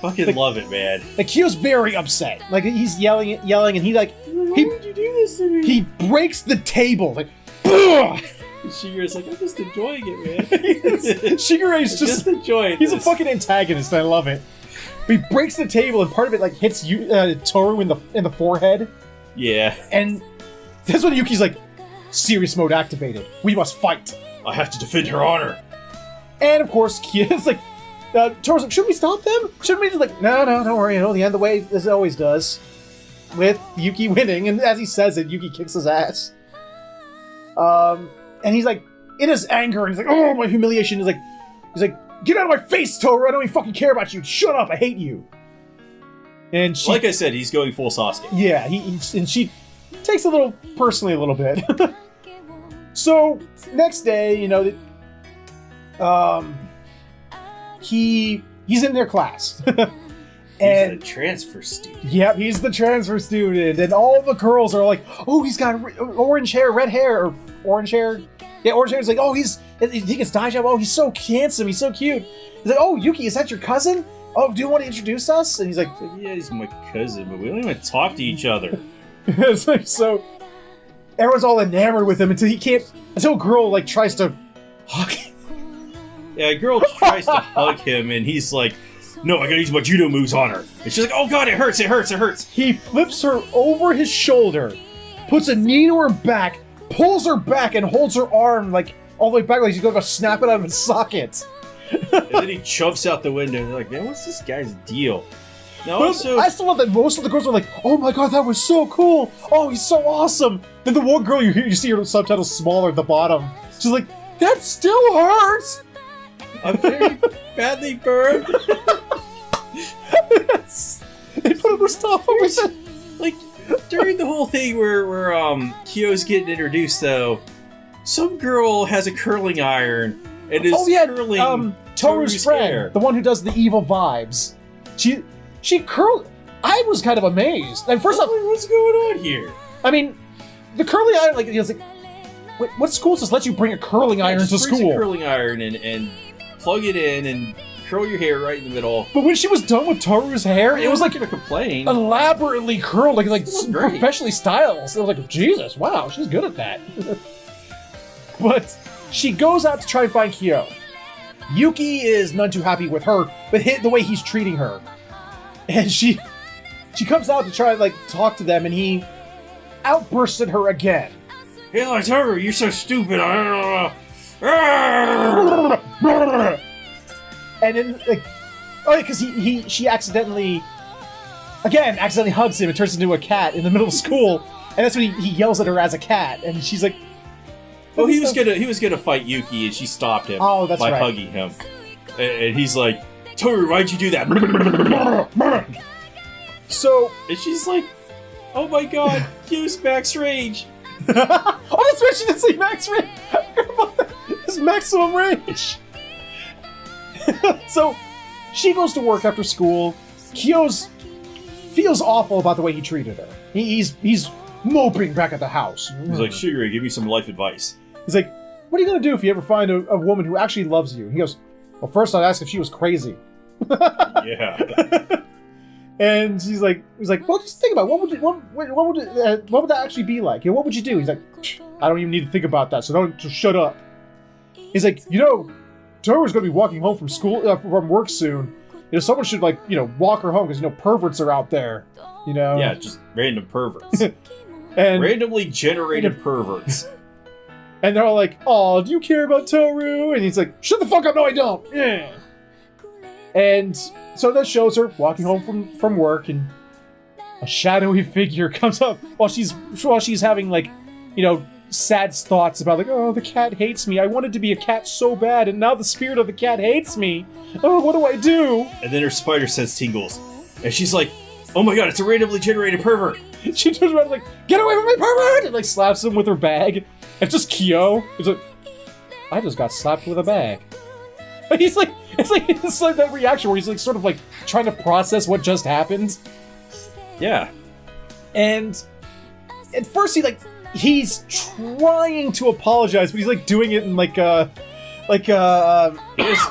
Fucking love it, man. Like, Kyo's very upset. Like, he's yelling, and he like... Why would you do this to me? He breaks the table. Like, ugh! Shigure's like, I'm just enjoying it, man. Shigure's just enjoying He's a fucking antagonist, I love it. But he breaks the table, and part of it, like, hits Toru in the forehead. Yeah. And that's when Yuki's like, serious mode activated. We must fight. I have to defend her honor. And, of course, Kyo's like... Toru's like, should we stop them? Shouldn't we just like, no, don't worry, the end of the way, as it always does. With Yuki winning, and as he says it, Yuki kicks his ass. And he's like, in his anger, and he's like, oh, my humiliation. He's like, get out of my face, Toru, I don't even fucking care about you. Shut up, I hate you. And she, like I said, he's going full Sasuke. yeah, and she takes a little personally a little bit. So next day, you know, he's in their class. And he's the transfer student. Yep, he's the transfer student, and all the girls are like, "Oh, he's got orange hair, red hair, or orange hair." Yeah, orange hair. It's like, "Oh, he gets dye job. Oh, he's so handsome. He's so cute." He's like, "Oh, Yuki, is that your cousin? Oh, do you want to introduce us?" And he's like, "Yeah, he's my cousin, but we don't even talk to each other." It's like, so everyone's all enamored with him until a girl like tries to hug him. Yeah, a girl tries to hug him, and he's like, "No, I gotta use my judo moves on her." And she's like, "Oh god, it hurts, it hurts, it hurts." He flips her over his shoulder, puts a knee to her back, pulls her back, and holds her arm like all the way back like he's gonna snap it out of its socket. And then he jumps out the window, and they're like, "Man, what's this guy's deal?" Now, also, I still love that most of the girls are like, "Oh my god, that was so cool! Oh, he's so awesome!" Then the one girl, you see her subtitles smaller at the bottom. She's like, "That still hurts!" I'm very badly burned. Yes. They put other stuff on with it. Like, during the whole thing where Kyo's getting introduced, though, some girl has a curling iron and is curling Toru's friend, hair. the one who does the evil vibes. She curled. I was kind of amazed. And first off, what's going on here? I mean, the curling iron, like, it's like, wait, what school just let you bring a curling iron to Just bring school? a curling iron and plug it in and curl your hair right in the middle. But when she was done with Toru's hair, it was like gonna complain. Elaborately curled, like great. professionally styled. So I was like, Jesus, wow, she's good at that. But she goes out to try and find Kyo. Yuki is none too happy with her, but the way he's treating her. And she comes out to try and like talk to them, and he outbursts at her again. Hey, like, Toru, you're so stupid. And then, like, oh, because she accidentally hugs him and turns into a cat in the middle of school, and that's when he yells at her as a cat, and she's like, "Oh, he was gonna fight Yuki, and she stopped him by hugging him." And he's like, "Toru, why'd you do that?" So, and she's like, "Oh my god, use max range." Oh, that's right, she didn't say max range. I forgot about that. It's maximum range. So, she goes to work after school. Kyo's feels awful about the way he treated her. He's moping back at the house. He's like, "Shigure, give me some life advice." He's like, "What are you gonna do if you ever find a woman who actually loves you?" He goes, "Well, first I'd ask if she was crazy." Yeah. And he's like, "Well, just think about it. What would that actually be like? You know, what would you do?" He's like, "I don't even need to think about that. So don't just shut up." He's like, Toru's gonna be walking home from school from work soon. Someone should walk her home because perverts are out there. Yeah, just random perverts. And randomly generated perverts. And they're all like, "Oh, do you care about Toru?" And he's like, "Shut the fuck up! No, I don't." Yeah. And so that shows her walking home from work, and a shadowy figure comes up while she's having sad thoughts about "Oh, the cat hates me. I wanted to be a cat so bad, and now the spirit of the cat hates me. Oh, what do I do?" And then her spider sense tingles, and she's like, "Oh my god, it's a randomly generated pervert." She turns around and like, "Get away from my pervert!" and slaps him with her bag. It's just Kyo. He's like, "I just got slapped with a bag." But it's like that reaction where he's sort of trying to process what just happened. Yeah. And at first he's trying to apologize, but he's doing it in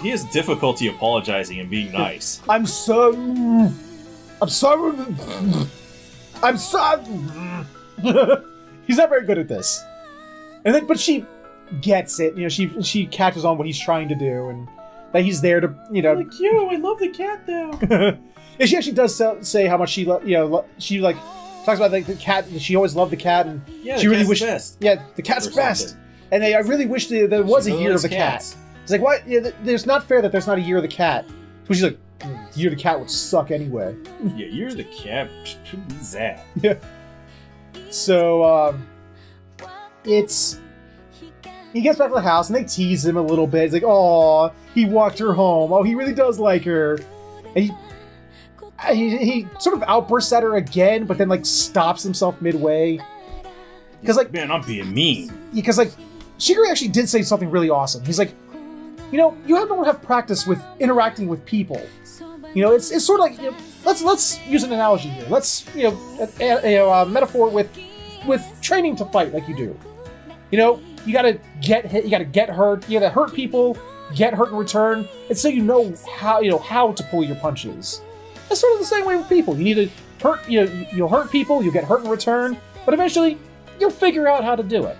he has difficulty apologizing and being nice. I'm sorry. He's not very good at this. But she gets it. She catches on what he's trying to do, and that he's there to, Like, I love the cat though. And she actually does say how much she talks about the cat. She always loved the cat, and yeah, she really wished. Best. Yeah, the cat's best. And I really wish there was a year of the cat. It's like, what? Yeah, there's not fair that there's not a year of the cat. So she's like, year of the cat would suck anyway. Yeah, year of the cat. What's that? Yeah. So he gets back to the house and they tease him a little bit. He's like, "Oh, he walked her home. Oh, he really does like her." And he sort of outbursts at her again, but then like stops himself midway. Because like, man, I'm being mean. Because like, Shigure actually did say something really awesome. He's like, you know, you don't have practice with interacting with people. You know, it's sort of like, you know, let's use an analogy here. Let's, you know, a metaphor with training to fight like you do. You know, you gotta get hit, you gotta get hurt, you gotta hurt people, get hurt in return, and so you know how to pull your punches. It's sort of the same way with people. You need to hurt, you know, you'll hurt people, you'll get hurt in return, but eventually you'll figure out how to do it.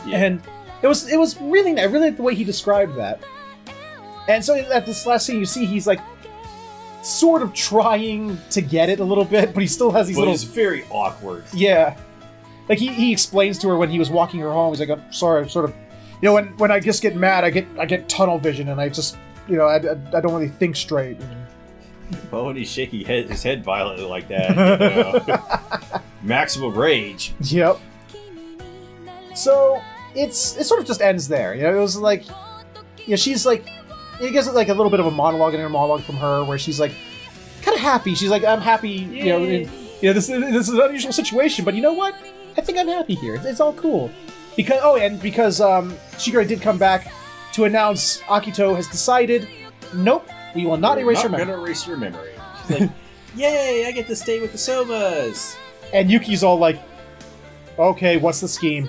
Yeah. And it was really nice. I really like the way he described that. And so at this last scene, you see he's like sort of trying to get it a little bit, but he still has these little. It's very awkward. Yeah, like he explains to her when he was walking her home. He's like, "I'm sorry, I'm sort of, you know, when I just get mad, I get tunnel vision, and I just, you know, I don't really think straight." Well, when he's shaking his head violently like that, you know, maximum rage. Yep. So it sort of just ends there. You know, it was like, you know, she's like, it gets like a little bit of a monologue, an inner monologue from her, where she's like, kind of happy. She's like, I'm happy. You know, this is an unusual situation, but you know what? I think I'm happy here. It's all cool. Because Shigure did come back to announce Akito has decided, nope, we will not erase your memory. Not gonna erase your memory. She's like, yay, I get to stay with the Somas. And Yuki's all like, okay, what's the scheme?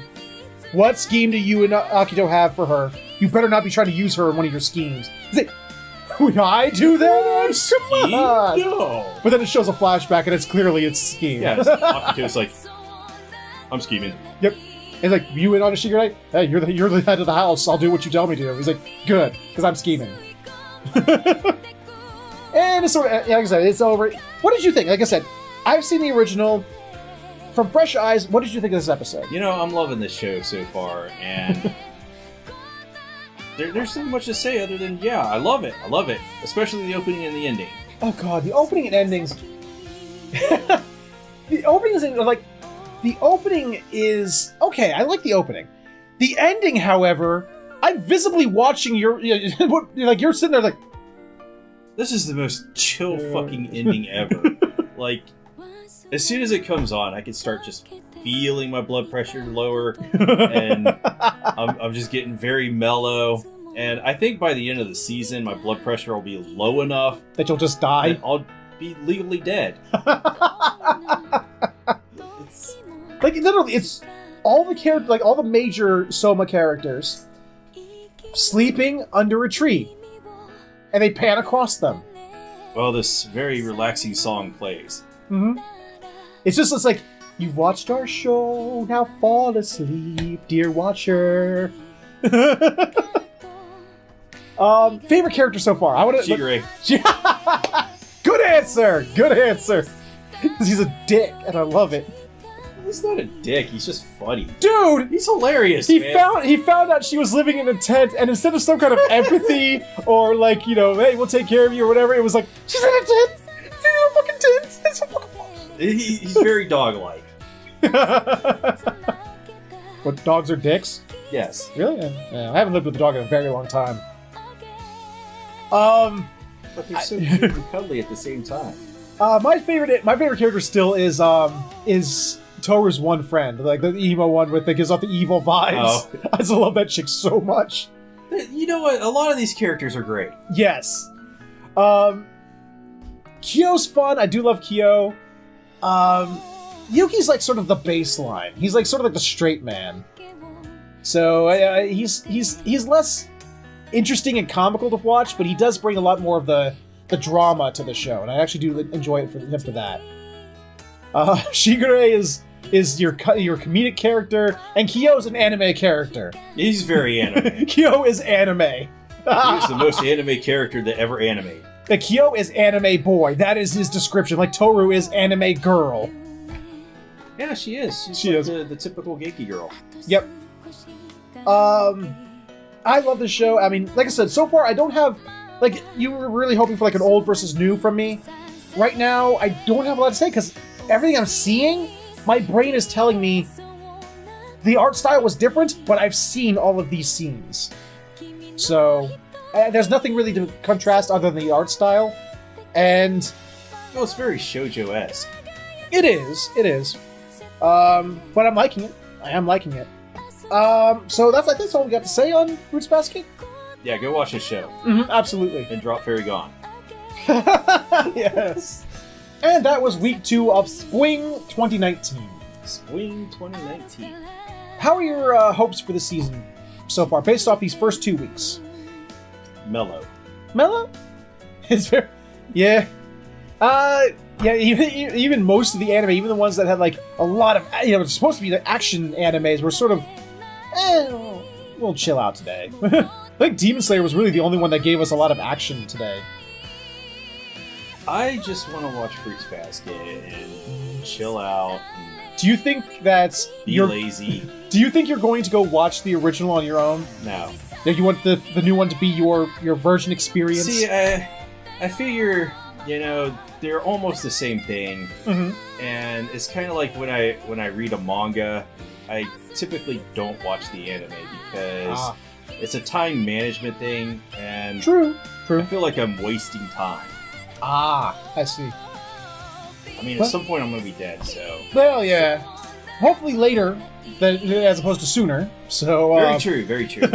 What scheme do you and Akito have for her? You better not be trying to use her in one of your schemes. Is it, would I do that? Come on. No. But then it shows a flashback, and it's clearly its scheme. Yeah, Akito's like, I'm scheming. Yep. It's like, you in on a Shigure night? Hey, you're the head of the house. I'll do what you tell me to. He's like, good, because I'm scheming. And it's sort of, like I said, it's over. What did you think? Like I said, I've seen the original. From fresh eyes, what did you think of this episode? You know, I'm loving this show so far, and there's so much to say other than, yeah, I love it. I love it. Especially the opening and the ending. Oh god, the opening and endings. The opening is okay, I like the opening. The ending, however, I'm visibly watching you're sitting there like, this is the most chill fucking ending ever. Like, as soon as it comes on, I can start just feeling my blood pressure lower, and I'm just getting very mellow. And I think by the end of the season, my blood pressure will be low enough that you'll just die. That I'll be legally dead. It's like literally, it's all the major Soma characters sleeping under a tree, and they pan across them. Well, this very relaxing song plays. Mm-hmm. It's like, you've watched our show, now fall asleep, dear watcher. Favorite character so far? Shigure. Good answer! Good answer! He's a dick, and I love it. He's not a dick, he's just funny. Dude! He's hilarious, He man. found out she was living in a tent, and instead of some kind of empathy, or like, you know, hey, we'll take care of you, or whatever, it was like, she's in a tent! She's in a fucking tent! It's so fucking funny! He's very dog-like. What, dogs are dicks? Yes. Really? Yeah, I haven't lived with a dog in a very long time. But they're so cute and cuddly at the same time. My favorite character still is Toru's one friend, like the emo one that gives off the evil vibes. Oh. I just love that chick so much. You know what? A lot of these characters are great. Yes. Kyo's fun. I do love Kyo. Yuki's like sort of the baseline. He's like sort of like the straight man. So he's less interesting and comical to watch, but he does bring a lot more of the drama to the show, and I actually do enjoy it for him for that. Shigure is your comedic character, and Kyo's an anime character. He's very anime. Kyo is anime. He's the most anime character that ever animated. The Kyo is anime boy. That is his description. Like Toru is anime girl. Yeah, she is. She is the typical geeky girl. Yep. I love this show. I mean, like I said, so far I don't have, like, you were really hoping for like an old versus new from me. Right now, I don't have a lot to say because everything I'm seeing, my brain is telling me the art style was different, but I've seen all of these scenes. So there's nothing really to contrast other than the art style. And Oh, it's very shoujo-esque. It is. But I'm liking it. I am liking it. So I think that's all we got to say on Fruits Basket. Yeah, go watch this show. Absolutely. And drop Fairy Gone. Yes. And that was week 2 of Spring 2019. Spring 2019. How are your hopes for the season so far, based off these first 2 weeks? Mellow. Mellow? Is there? Yeah. Yeah, even most of the anime, even the ones that had like a lot of, it's supposed to be the action animes, were sort of, we'll chill out today. I think Demon Slayer was really the only one that gave us a lot of action today. I just want to watch Fruits Basket and chill out. And do you think that be lazy? Do you think you're going to go watch the original on your own? No. You want the new one to be your version experience? See, I figure, they're almost the same thing, and it's kind of like when I read a manga, I typically don't watch the anime because it's a time management thing, and True. I feel like I'm wasting time. I see. I mean, at some point I'm going to be dead, so... Well, yeah. Hopefully later, as opposed to sooner, so... Very true.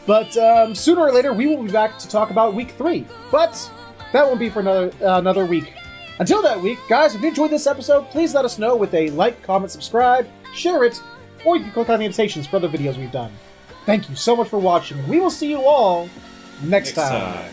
But sooner or later, we will be back to talk about week 3. But that won't be for another week. Until that week, guys, if you enjoyed this episode, please let us know with a like, comment, subscribe, share it, or you can click on the invitations for other videos we've done. Thank you so much for watching, and we will see you all next time.